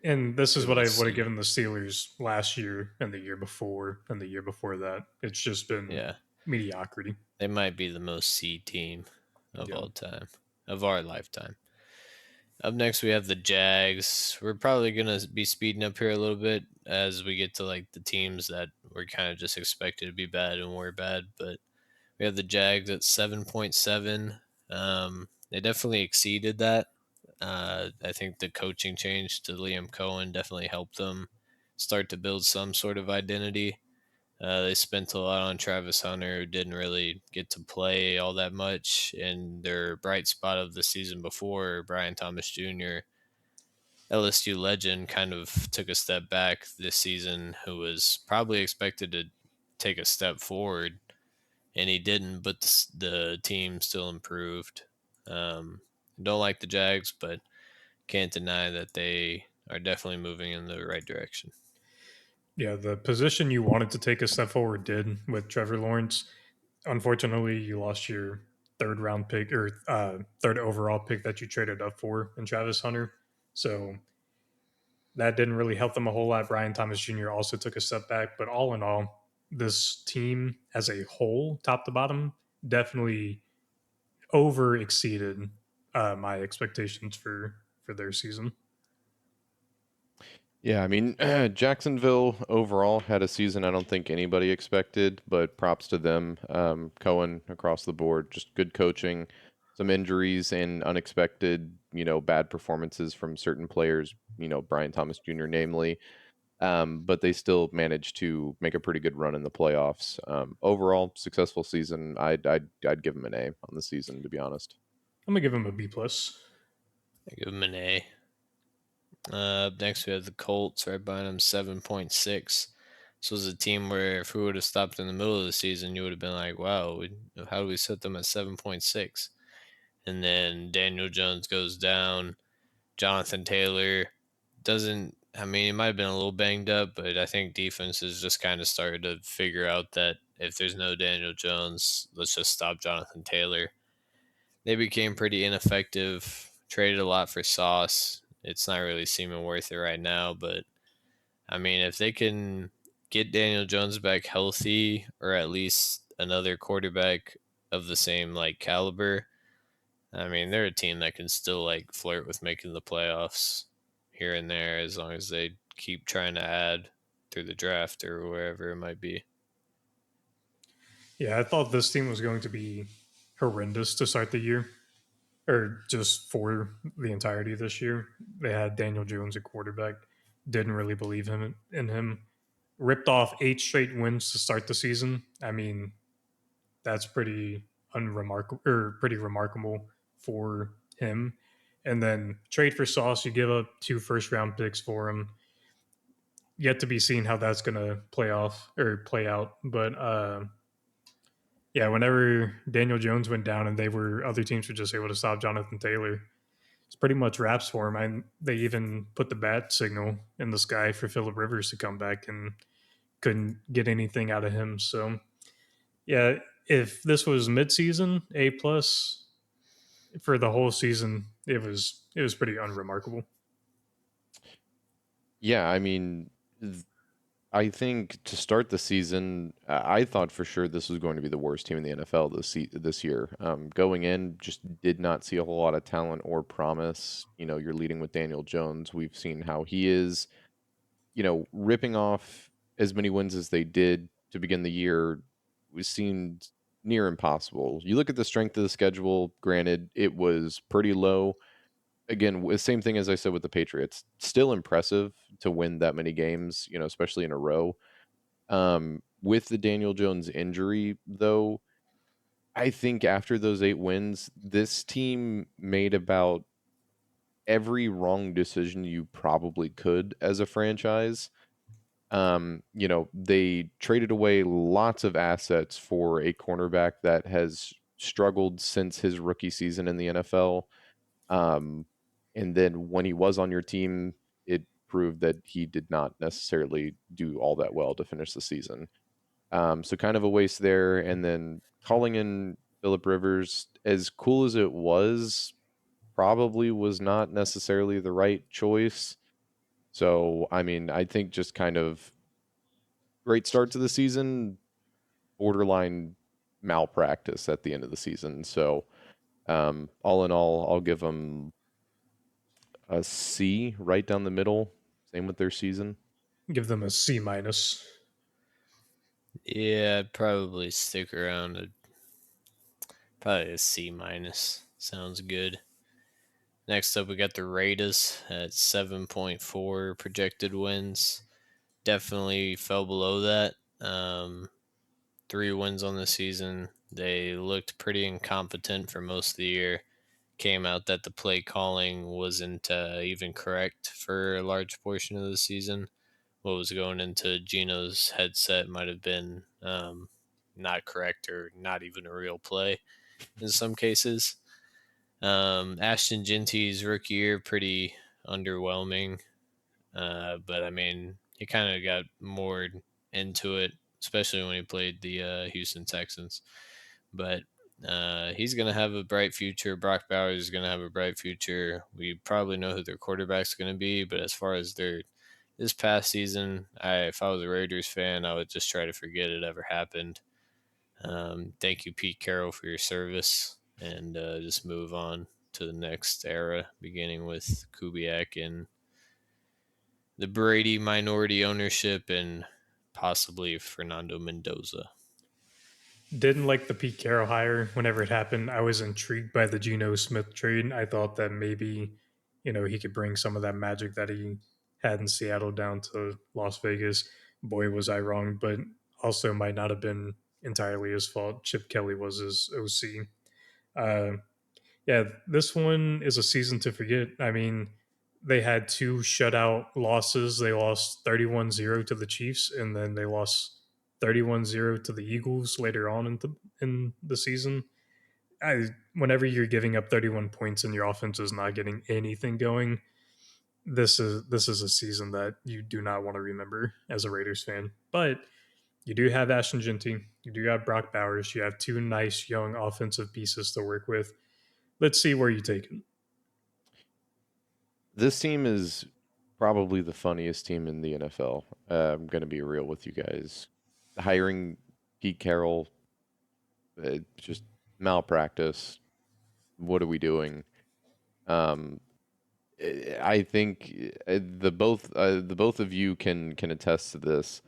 And this is Give what them a I would have C. given the Steelers last year and the year before and the year before that. It's just been Yeah, mediocrity. they might be the most C team of Yeah. all time, of our lifetime. Up next, we have the Jags. We're probably gonna be speeding up here a little bit as we get to like the teams that we're kind of just expected to be bad and we're bad. But we have the Jags at 7.7. They definitely exceeded that. I think the coaching change to Liam Cohen definitely helped them start to build some sort of identity. They spent a lot on Travis Hunter, who didn't really get to play all that much. And their bright spot of the season before, Brian Thomas Jr., LSU legend, kind of took a step back this season, who was probably expected to take a step forward, and he didn't, but the team still improved. Don't like the Jags, but can't deny that they are definitely moving in the right direction. Yeah, the position you wanted to take a step forward did with Trevor Lawrence. Unfortunately, you lost your third round pick or third overall pick that you traded up for in Travis Hunter. So that didn't really help them a whole lot. Brian Thomas Jr. also took a step back. But all in all, this team as a whole, top to bottom, definitely over exceeded my expectations for their season. Yeah, I mean, Jacksonville overall had a season I don't think anybody expected, but props to them. Cohen across the board, just good coaching, some injuries and unexpected, bad performances from certain players, Brian Thomas Jr. namely. But they still managed to make a pretty good run in the playoffs. Overall, successful season. I'd give them an A on the season, to be honest. I'm gonna give him a B plus. I give them an A. Up next, we have the Colts right behind them, 7.6. This was a team where if we would have stopped in the middle of the season, you would have been like, wow, how do we set them at 7.6? And then Daniel Jones goes down. Jonathan Taylor doesn't, I mean, he might have been a little banged up, but I think defenses just kind of started to figure out that if there's no Daniel Jones, let's just stop Jonathan Taylor. They became pretty ineffective, traded a lot for Sauce. It's not really seeming worth it right now, but I mean, if they can get Daniel Jones back healthy or at least another quarterback of the same like caliber, I mean, they're a team that can still like flirt with making the playoffs here and there as long as they keep trying to add through the draft or wherever it might be. Yeah, I thought this team was going to be horrendous to start the year, or just for the entirety of this year. They had Daniel Jones at quarterback. Didn't really believe in him. Ripped off 8 straight wins to start the season. I mean, that's pretty unremarkable or pretty remarkable for him. And then trade for Sauce, you give up 2 first round picks for him. Yet to be seen how that's gonna play off or play out. But yeah, whenever Daniel Jones went down and other teams were just able to stop Jonathan Taylor, it's pretty much wraps for him. And they even put the bat signal in the sky for Phillip Rivers to come back and couldn't get anything out of him. So yeah, if this was midseason, A plus for the whole season, it was pretty unremarkable. Yeah, I mean, I think to start the season, I thought for sure this was going to be the worst team in the NFL this year. Going in, just did not see a whole lot of talent or promise. You're leading with Daniel Jones. We've seen how he is. Ripping off as many wins as they did to begin the year was seemed near impossible. You look at the strength of the schedule. Granted, it was pretty low. Again, same thing as I said with the Patriots. Still impressive to win that many games, especially in a row. With the Daniel Jones injury, though, I think after those 8 wins, this team made about every wrong decision you probably could as a franchise. They traded away lots of assets for a cornerback that has struggled since his rookie season in the NFL. Um, and then when he was on your team, it proved that he did not necessarily do all that well to finish the season. So kind of a waste there. And then calling in Philip Rivers, as cool as it was, probably was not necessarily the right choice. So, I mean, I think just kind of great start to the season, borderline malpractice at the end of the season. So, all in all, I'll give them a C right down the middle. Same with their season. Give them a C minus. Yeah, I'd probably stick around. Probably a C minus. Sounds good. Next up, we got the Raiders at 7.4 projected wins. Definitely fell below that. 3 wins on the season. They looked pretty incompetent for most of the year. Came out that the play calling wasn't even correct for a large portion of the season. What was going into Gino's headset might have been not correct or not even a real play in some cases. Ashton Jinty's rookie year, pretty underwhelming. But I mean, he kind of got more into it, especially when he played the Houston Texans. But he's going to have a bright future. Brock Bowers is going to have a bright future. We probably know who their quarterback's going to be, but as far as their this past season, if I was a Raiders fan, I would just try to forget it ever happened. Thank you, Pete Carroll, for your service, and just move on to the next era, beginning with Kubiak and the Brady minority ownership and possibly Fernando Mendoza. Didn't like the Pete Carroll hire whenever it happened. I was intrigued by the Geno Smith trade. I thought that maybe, he could bring some of that magic that he had in Seattle down to Las Vegas. Boy, was I wrong, but also might not have been entirely his fault. Chip Kelly was his OC. Uh, yeah, this one is a season to forget. I mean, they had 2 shutout losses. They lost 31-0 to the Chiefs, and then they lost 31-0 to the Eagles later on in the season. Whenever you're giving up 31 points and your offense is not getting anything going, this is a season that you do not want to remember as a Raiders fan. But you do have Ashton Jinty, you do have Brock Bowers, you have 2 nice young offensive pieces to work with. Let's see where you take it. This team is probably the funniest team in the NFL. I'm going to be real with you guys. Hiring Pete Carroll, just malpractice. What are we doing? Um, I think the both of you can attest to this.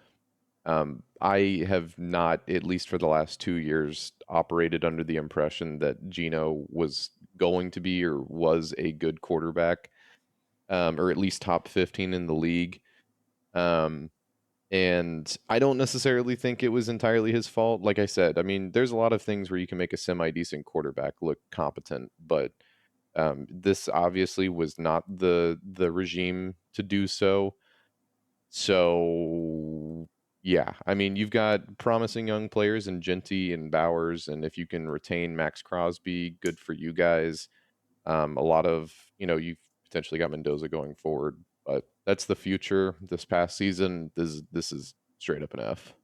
I have not, at least for the last 2 years, operated under the impression that Gino was going to be or was a good quarterback, or at least top 15 in the league. Um, and I don't necessarily think it was entirely his fault. Like I said, I mean, there's a lot of things where you can make a semi-decent quarterback look competent, but this obviously was not the regime to do so. So yeah, I mean, you've got promising young players in Genty and Bowers, and if you can retain Max Crosby, good for you guys. A lot of, you've potentially got Mendoza going forward, but that's the future. This past season, this is straight up an F.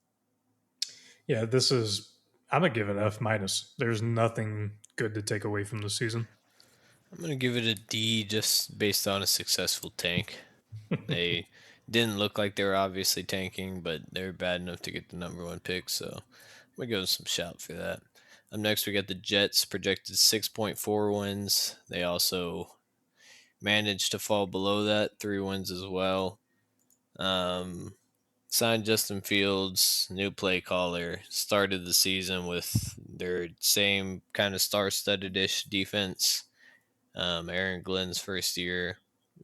Yeah, this is. I'm gonna give it an F minus. There's nothing good to take away from the season. I'm gonna give it a D just based on a successful tank. They didn't look like they were obviously tanking, but they were bad enough to get the number one pick, so I'm gonna give them some shout for that. Up next, we got the Jets projected 6.4 wins. They also managed to fall below that, 3 wins as well. Um, Signed Justin Fields, new play caller, started the season with their same kind of star-studded ish defense. Aaron Glenn's first year,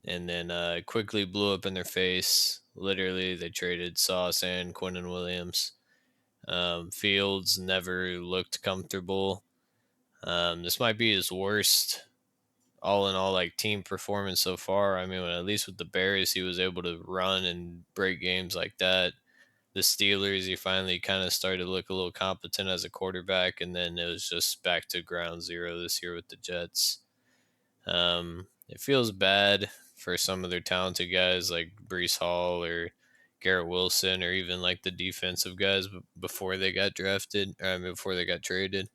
and then quickly blew up in their face. Literally, they traded Sauce and Quinnen Williams. Fields never looked comfortable. This might be his worst, all in all, like team performance so far. I mean, at least with the Bears, he was able to run and break games like that. The Steelers, he finally kind of started to look a little competent as a quarterback, and then it was just back to ground zero this year with the Jets. It feels bad for some of their talented guys like Brees Hall or Garrett Wilson, or even like the defensive guys before they got drafted, before they got traded.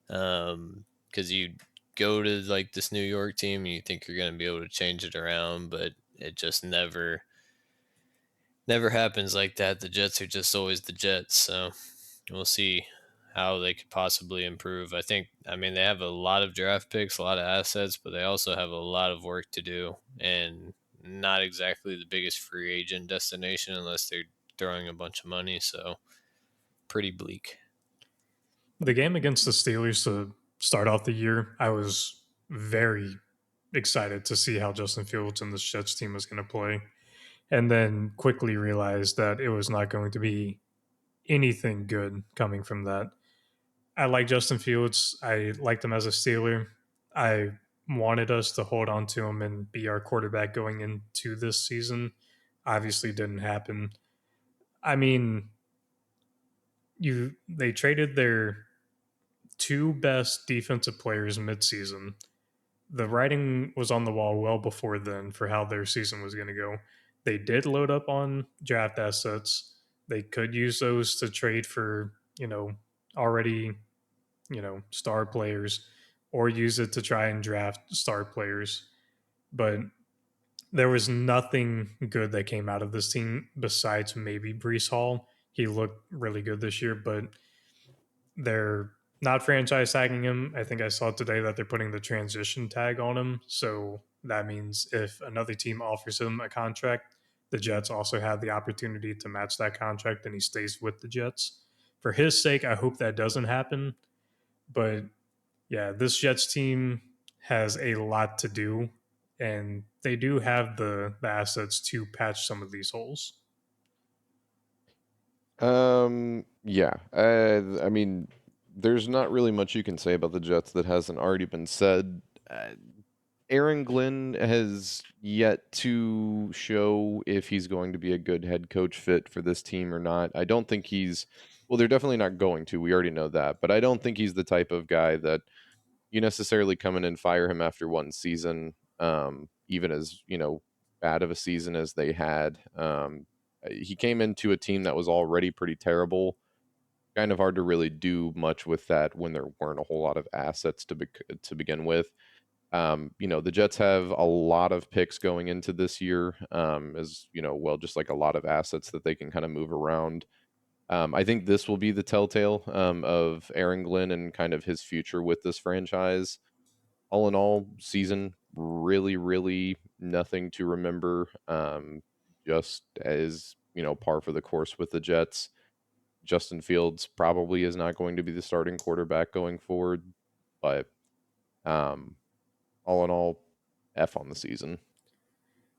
Because you go to like this New York team and you think you're going to be able to change it around, but it just never happens like that. The Jets are just always the Jets. So we'll see how they could possibly improve. I mean, they have a lot of draft picks, a lot of assets, but they also have a lot of work to do, and not exactly the biggest free agent destination unless they're throwing a bunch of money. So pretty bleak. The game against the Steelers to start off the year, I was very excited to see how Justin Fields and this Jets team was going to play, and then quickly realized that it was not going to be anything good coming from that. I like Justin Fields. I liked him as a Steeler. I wanted us to hold on to him and be our quarterback going into this season. Obviously, didn't happen. I mean, they traded their two best defensive players midseason. The writing was on the wall well before then for how their season was going to go. They did load up on draft assets. They could use those to trade for, already, star players, or use it to try and draft star players. But there was nothing good that came out of this team besides maybe Brees Hall. He looked really good this year, but they're not franchise tagging him. I think I saw today that they're putting the transition tag on him. So that means if another team offers him a contract, the Jets also have the opportunity to match that contract and he stays with the Jets. For his sake, I hope that doesn't happen. But yeah, this Jets team has a lot to do, and they do have the assets to patch some of these holes. Yeah. I mean, there's not really much you can say about the Jets that hasn't already been said. Aaron Glenn has yet to show if he's going to be a good head coach fit for this team or not. I don't think well, they're definitely not going to. We already know that. But I don't think he's the type of guy that you necessarily come in and fire him after one season, even as, bad of a season as they had. He came into a team that was already pretty terrible. Kind of hard to really do much with that when there weren't a whole lot of assets to begin with. The Jets have a lot of picks going into this year, as well, just like a lot of assets that they can kind of move around. I think this will be the telltale of Aaron Glenn and kind of his future with this franchise. All in all, season really, really nothing to remember. Just as par for the course with the Jets. Justin Fields probably is not going to be the starting quarterback going forward, but um, all in all, F on the season.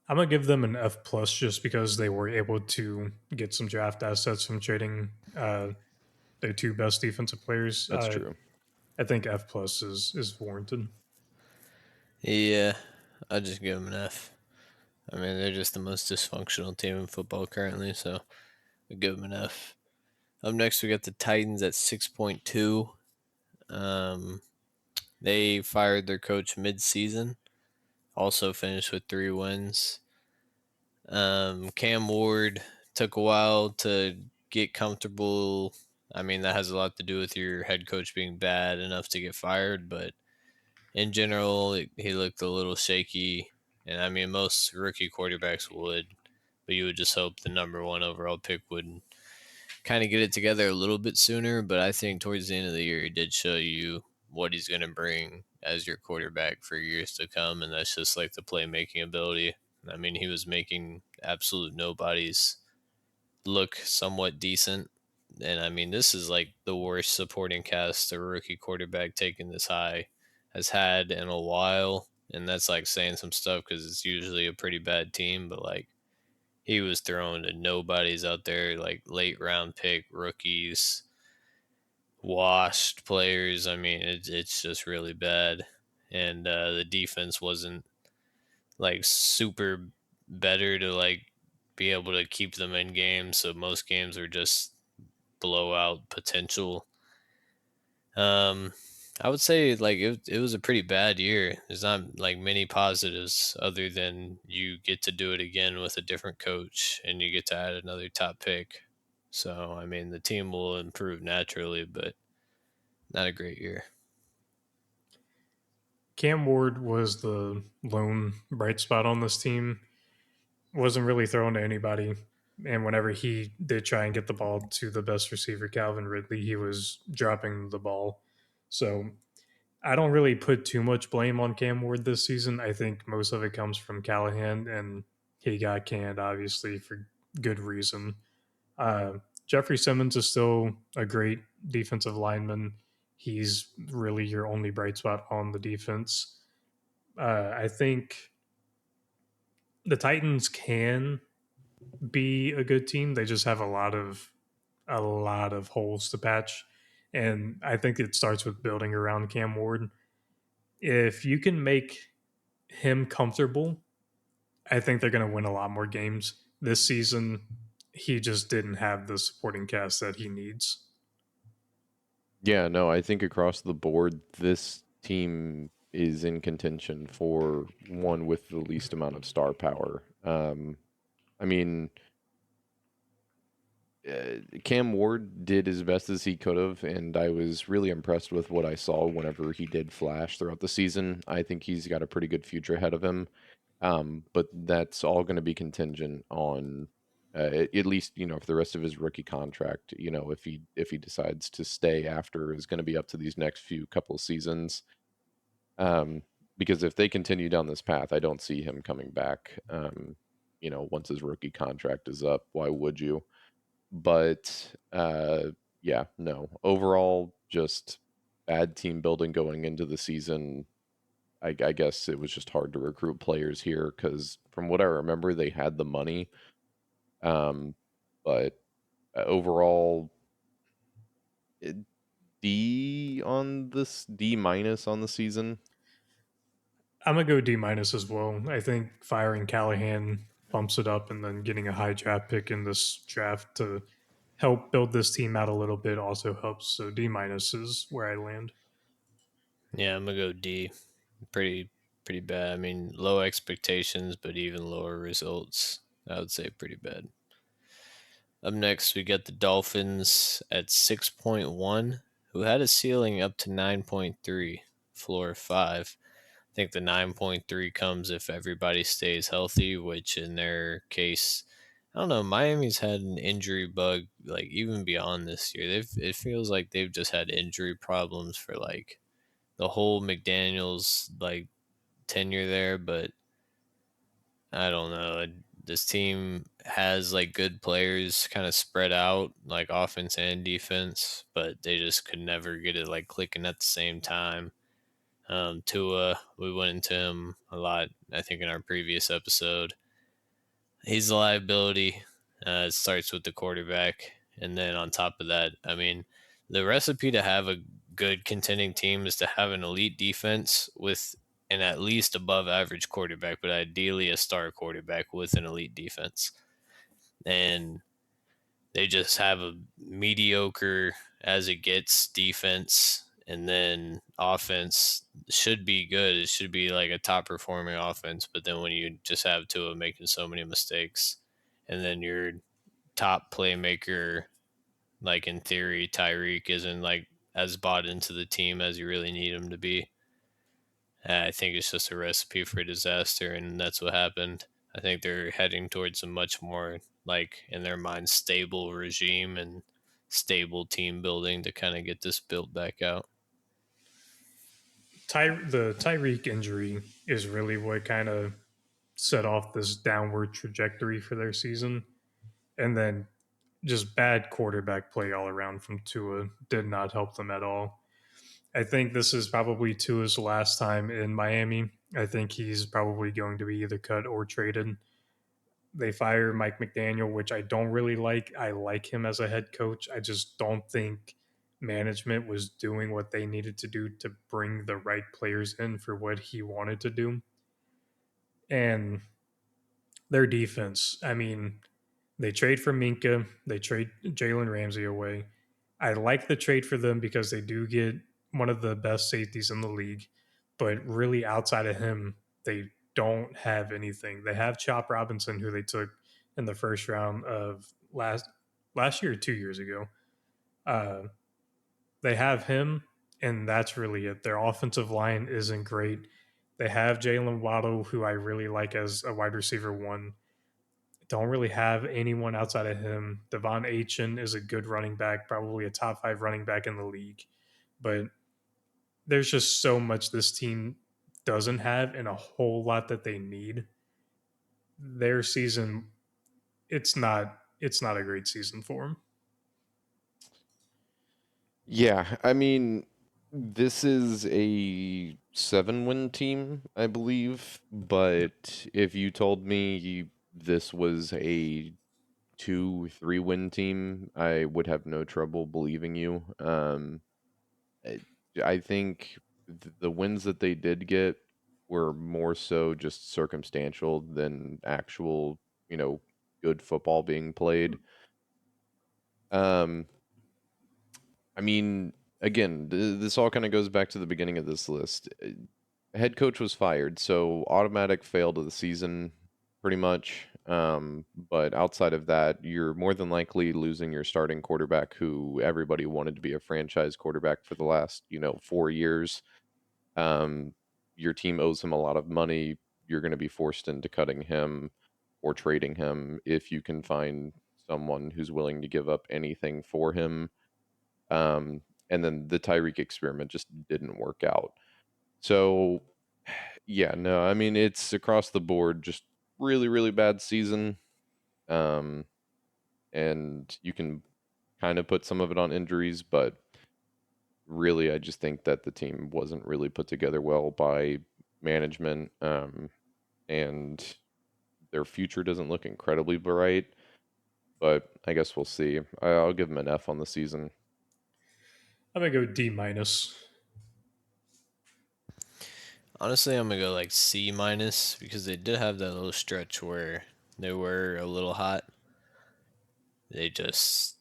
I'm gonna give them an F plus just because they were able to get some draft assets from trading their two best defensive players. That's true. I think F plus is warranted. Yeah, I'll just give them an F. I mean, they're just the most dysfunctional team in football currently, so I give them an F. Up next, we got the Titans at 6.2. Um, they fired their coach mid-season. Also finished with 3 wins. Cam Ward took a while to get comfortable. I mean, that has a lot to do with your head coach being bad enough to get fired, but in general, he looked a little shaky. And I mean, most rookie quarterbacks would, but you would just hope the number one overall pick would kind of get it together a little bit sooner. But I think towards the end of the year, he did show you what he's going to bring as your quarterback for years to come. And that's just like the playmaking ability. I mean, he was making absolute nobodies look somewhat decent. And I mean, this is like the worst supporting cast a rookie quarterback taken this high has had in a while. And that's like saying some stuff because it's usually a pretty bad team, but like he was throwing to nobodies out there, like late round pick rookies, washed players. I mean, it's just really bad. And the defense wasn't like super better to like be able to keep them in games. So most games are just blowout potential. Um, I would say like it was a pretty bad year. There's not like many positives other than you get to do it again with a different coach and you get to add another top pick. So I mean the team will improve naturally, but not a great year. Cam Ward was the lone bright spot on this team. Wasn't really thrown to anybody. And whenever he did try and get the ball to the best receiver, Calvin Ridley, he was dropping the ball. So I don't really put too much blame on Cam Ward this season. I think most of it comes from Callahan, and he got canned, obviously, for good reason. Jeffrey Simmons is still a great defensive lineman. He's really your only bright spot on the defense. I think the Titans can be a good team. They just have a lot of holes to patch, and I think it starts with building around Cam Ward. If you can make him comfortable, I think they're going to win a lot more games this season. He just didn't have the supporting cast that he needs. Yeah, no, I think across the board, this team is in contention for one with the least amount of star power. I mean, Cam Ward did as best as he could have, and I was really impressed with what I saw whenever he did flash throughout the season. I think he's got a pretty good future ahead of him. But that's all going to be contingent on at least for the rest of his rookie contract. If he decides to stay after is going to be up to these next few couple of seasons. Um, because if they continue down this path, I don't see him coming back. Once his rookie contract is up, why would you? But yeah, no. Overall, just bad team building going into the season. I guess it was just hard to recruit players here because from what I remember, they had the money. Um, but overall, it, D minus on the season. I'm gonna go D minus as well. I think firing Callahan bumps it up, and then getting a high draft pick in this draft to help build this team out a little bit also helps. So D minus is where I land. Yeah, I'm gonna go D. Pretty pretty bad. I mean, low expectations, but even lower results. I would say pretty bad. Up next, we got the Dolphins at 6.1, who had a ceiling up to 9.3, floor 5. I think the 9.3 comes if everybody stays healthy, which in their case, I don't know. Miami's had an injury bug, like even beyond this year. It feels like they've just had injury problems for like the whole McDaniel's like tenure there, but I don't know. This team has like good players kind of spread out, like offense and defense, but they just could never get it like clicking at the same time. Tua, we went into him a lot, I think, in our previous episode. He's a liability. It starts with the quarterback. And then on top of that, I mean, the recipe to have a good contending team is to have an elite defense with an at least above average quarterback, but ideally a star quarterback with an elite defense. And they just have a mediocre as it gets defense, and then offense should be good. It should be like a top performing offense, but then when you just have Tua making so many mistakes, and then your top playmaker, like in theory, Tyreek isn't like as bought into the team as you really need him to be. I think it's just a recipe for disaster, and that's what happened. I think they're heading towards a much more, like, in their mind, stable regime and stable team building to kind of get this built back out. The Tyreek injury is really what kind of set off this downward trajectory for their season. And then just bad quarterback play all around from Tua did not help them at all. I think this is probably Tua's last time in Miami. I think he's probably going to be either cut or traded. They fire Mike McDaniel, which I don't really like. I like him as a head coach. I just don't think management was doing what they needed to do to bring the right players in for what he wanted to do. And their defense, I mean, they trade for Minka, they trade Jalen Ramsey away. I like the trade for them because they do get one of the best safeties in the league, but really outside of him, they don't have anything. They have Chop Robinson, who they took in the first round of last year or 2 years ago. Uh, they have him, and that's really it. Their offensive line isn't great. They have Jalen Waddle, who I really like as a wide receiver one. Don't really have anyone outside of him. Devon Achen is a good running back, probably a top five running back in the league. But there's just so much this team doesn't have and a whole lot that they need. Their season, it's not a great season for them. Yeah, I mean, this is a 7-win team, I believe, Yep. but if you told me this was a 2, 3-win team, I would have no trouble believing you. I I think the wins that they did get were more so just circumstantial than actual, good football being played. Um, I mean, again, this all kind of goes back to the beginning of this list. Head coach was fired, so automatic fail to the season, pretty much. But outside of that, you're more than likely losing your starting quarterback, who everybody wanted to be a franchise quarterback for the last, 4 years. Um, your team owes him a lot of money. You're going to be forced into cutting him or trading him if you can find someone who's willing to give up anything for him. Um, and then the Tyreek experiment just didn't work out. So, yeah, no, I mean, it's across the board, just really, really bad season. Um, and you can kind of put some of it on injuries, but really, I just think that the team wasn't really put together well by management. And their future doesn't look incredibly bright, but I guess we'll see. I'll give them an F on the season. I'm gonna go D minus. Honestly, I'm going to go like C minus because they did have that little stretch where they were a little hot. They just,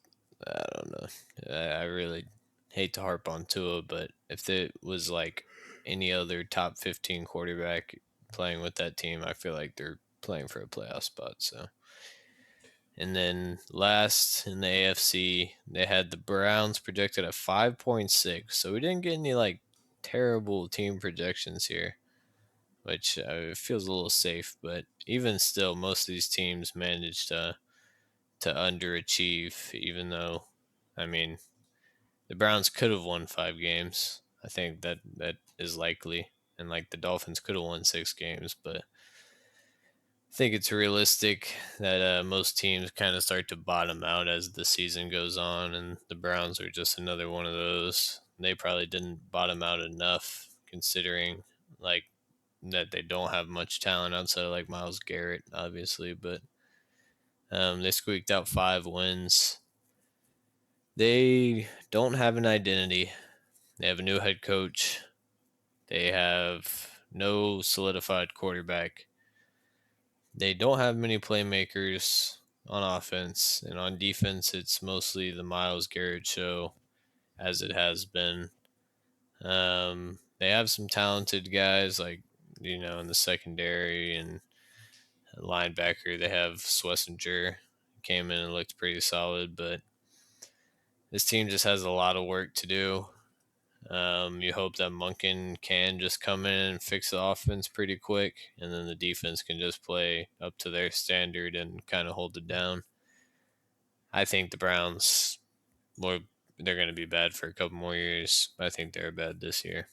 I don't know. I really hate to harp on Tua, but if it was like any other top 15 quarterback playing with that team, I feel like they're playing for a playoff spot. So, and then last in the AFC, they had the Browns projected at 5.6. So we didn't get any like terrible team projections here, which feels a little safe. But even still, most of these teams managed to underachieve, even though, I mean, the Browns could have won 5 games. I think that is likely, and like the Dolphins could have won 6 games, but I think it's realistic that most teams kind of start to bottom out as the season goes on, and the Browns are just another one of those. They probably didn't bottom out enough, considering like that they don't have much talent outside of like Miles Garrett, obviously, but they squeaked out 5 wins. They don't have an identity. They have a new head coach. They have no solidified quarterback. They don't have many playmakers on offense, and on defense, it's mostly the Miles Garrett show, as it has been. They have some talented guys, like in the secondary and linebacker. They have Schlesinger, came in and looked pretty solid, but this team just has a lot of work to do. You hope that Munkin can just come in and fix the offense pretty quick, and then the defense can just play up to their standard and kind of hold it down. I think the Browns, more, they're going to be bad for a couple more years. I think they're bad this year.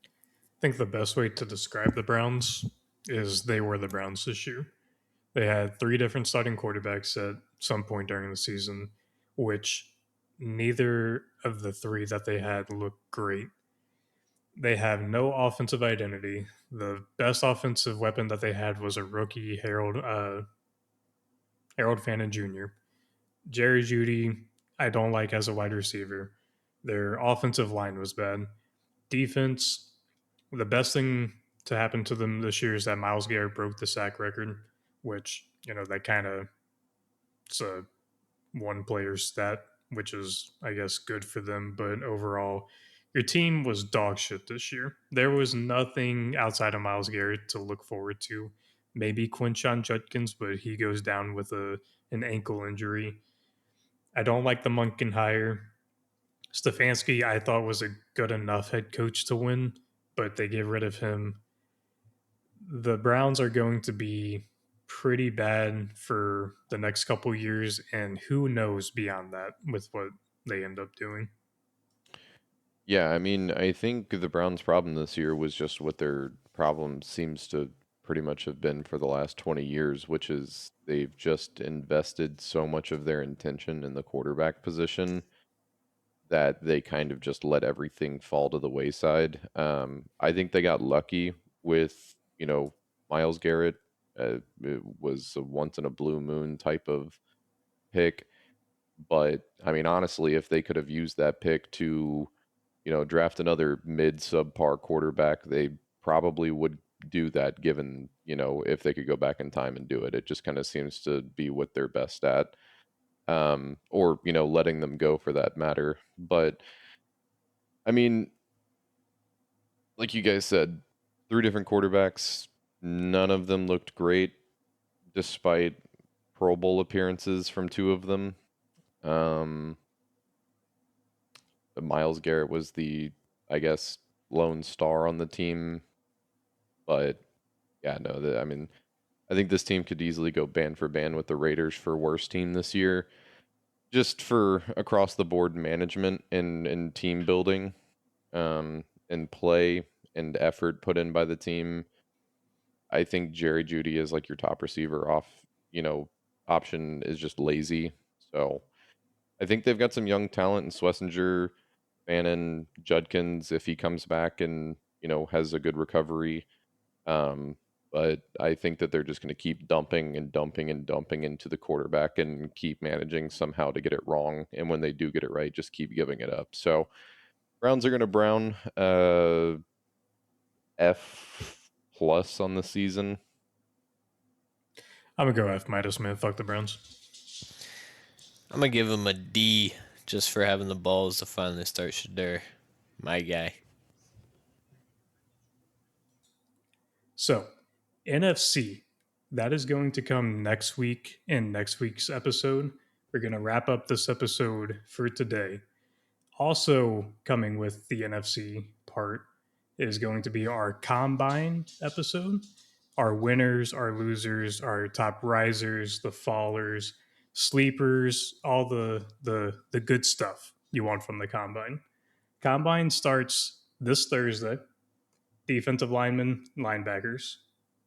I think the best way to describe the Browns is they were the Browns this year. They had three different starting quarterbacks at some point during the season, which neither of the three that they had looked great. They have no offensive identity. The best offensive weapon that they had was a rookie, Harold Fannin Jr. Jerry Judy, I don't like as a wide receiver. Their offensive line was bad. Defense, the best thing to happen to them this year is that Miles Garrett broke the sack record, which, that kind of, it's a one player stat, which is, I guess, good for them. But overall, your team was dog shit this year. There was nothing outside of Miles Garrett to look forward to. Maybe Quinshon Judkins, but he goes down with an ankle injury. I don't like the Munkin hire. Stefanski, I thought was a good enough head coach to win, but they get rid of him. The Browns are going to be pretty bad for the next couple years, and who knows beyond that with what they end up doing. Yeah, I mean, I think the Browns' problem this year was just what their problem seems to pretty much have been for the last 20 years, which is they've just invested so much of their intention in the quarterback position that they kind of just let everything fall to the wayside. I think they got lucky with, Miles Garrett. It was a once in a blue moon type of pick. But I mean, honestly, if they could have used that pick to, draft another mid subpar quarterback, they probably would do that given, if they could go back in time and do it. It just kind of seems to be what they're best at. Or, letting them go for that matter. But I mean, like you guys said, three different quarterbacks, none of them looked great despite Pro Bowl appearances from two of them. Um, Miles Garrett was the, I guess, lone star on the team. But yeah, no, I mean, I think this team could easily go band for band with the Raiders for worst team this year, just for across the board management and team building, and play and effort put in by the team. I think Jerry Judy is like your top receiver off, option is just lazy. So I think they've got some young talent in Schlesinger, Bannon, Judkins if he comes back and, has a good recovery. But I think that they're just going to keep dumping and dumping and dumping into the quarterback and keep managing somehow to get it wrong. And when they do get it right, just keep giving it up. So Browns are going to Brown F plus on the season. I'm gonna go F minus, man. Fuck the Browns. I'm going to give him a D just for having the balls to finally start Shadur. My guy. So, NFC, that is going to come next week in next week's episode. We're gonna wrap up this episode for today. Also coming with the NFC part is going to be our combine episode. Our winners, our losers, our top risers, the fallers, sleepers, all the good stuff you want from the combine. Combine starts this Thursday. Defensive linemen, linebackers.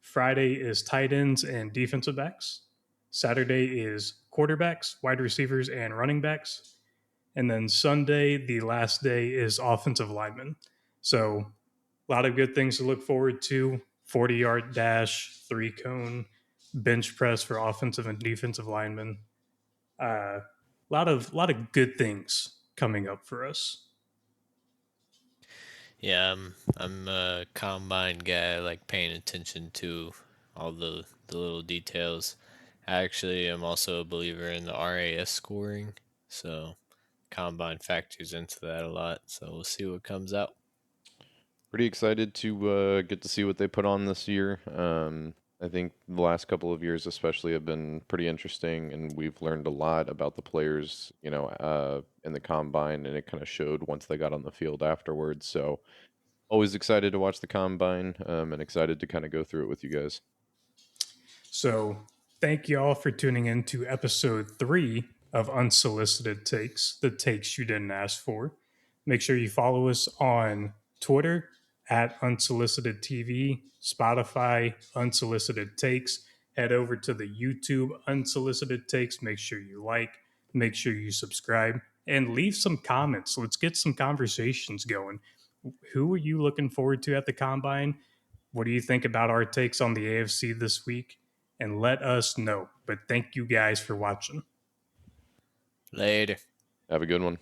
Friday is tight ends and defensive backs. Saturday is quarterbacks, wide receivers, and running backs. And then Sunday, the last day, is offensive linemen. So a lot of good things to look forward to. 40-yard dash, three cone, bench press for offensive and defensive linemen. A lot of good things coming up for us. Yeah, I'm a combine guy. I like paying attention to all the little details. I actually am also a believer in the RAS scoring, so combine factors into that a lot. So we'll see what comes out. Pretty excited to get to see what they put on this year. I think the last couple of years, especially, have been pretty interesting, and we've learned a lot about the players, in the combine, and it kind of showed once they got on the field afterwards. So, always excited to watch the combine, and excited to kind of go through it with you guys. So, thank you all for tuning in to episode 3 of Unsolicited Takes, the takes you didn't ask for. Make sure you follow us on Twitter at Unsolicited TV, Spotify, Unsolicited Takes. Head over to the YouTube Unsolicited Takes. Make sure you like, make sure you subscribe, and leave some comments. Let's get some conversations going. Who are you looking forward to at the combine? What do you think about our takes on the AFC this week? And let us know. But thank you guys for watching. Later. Have a good one.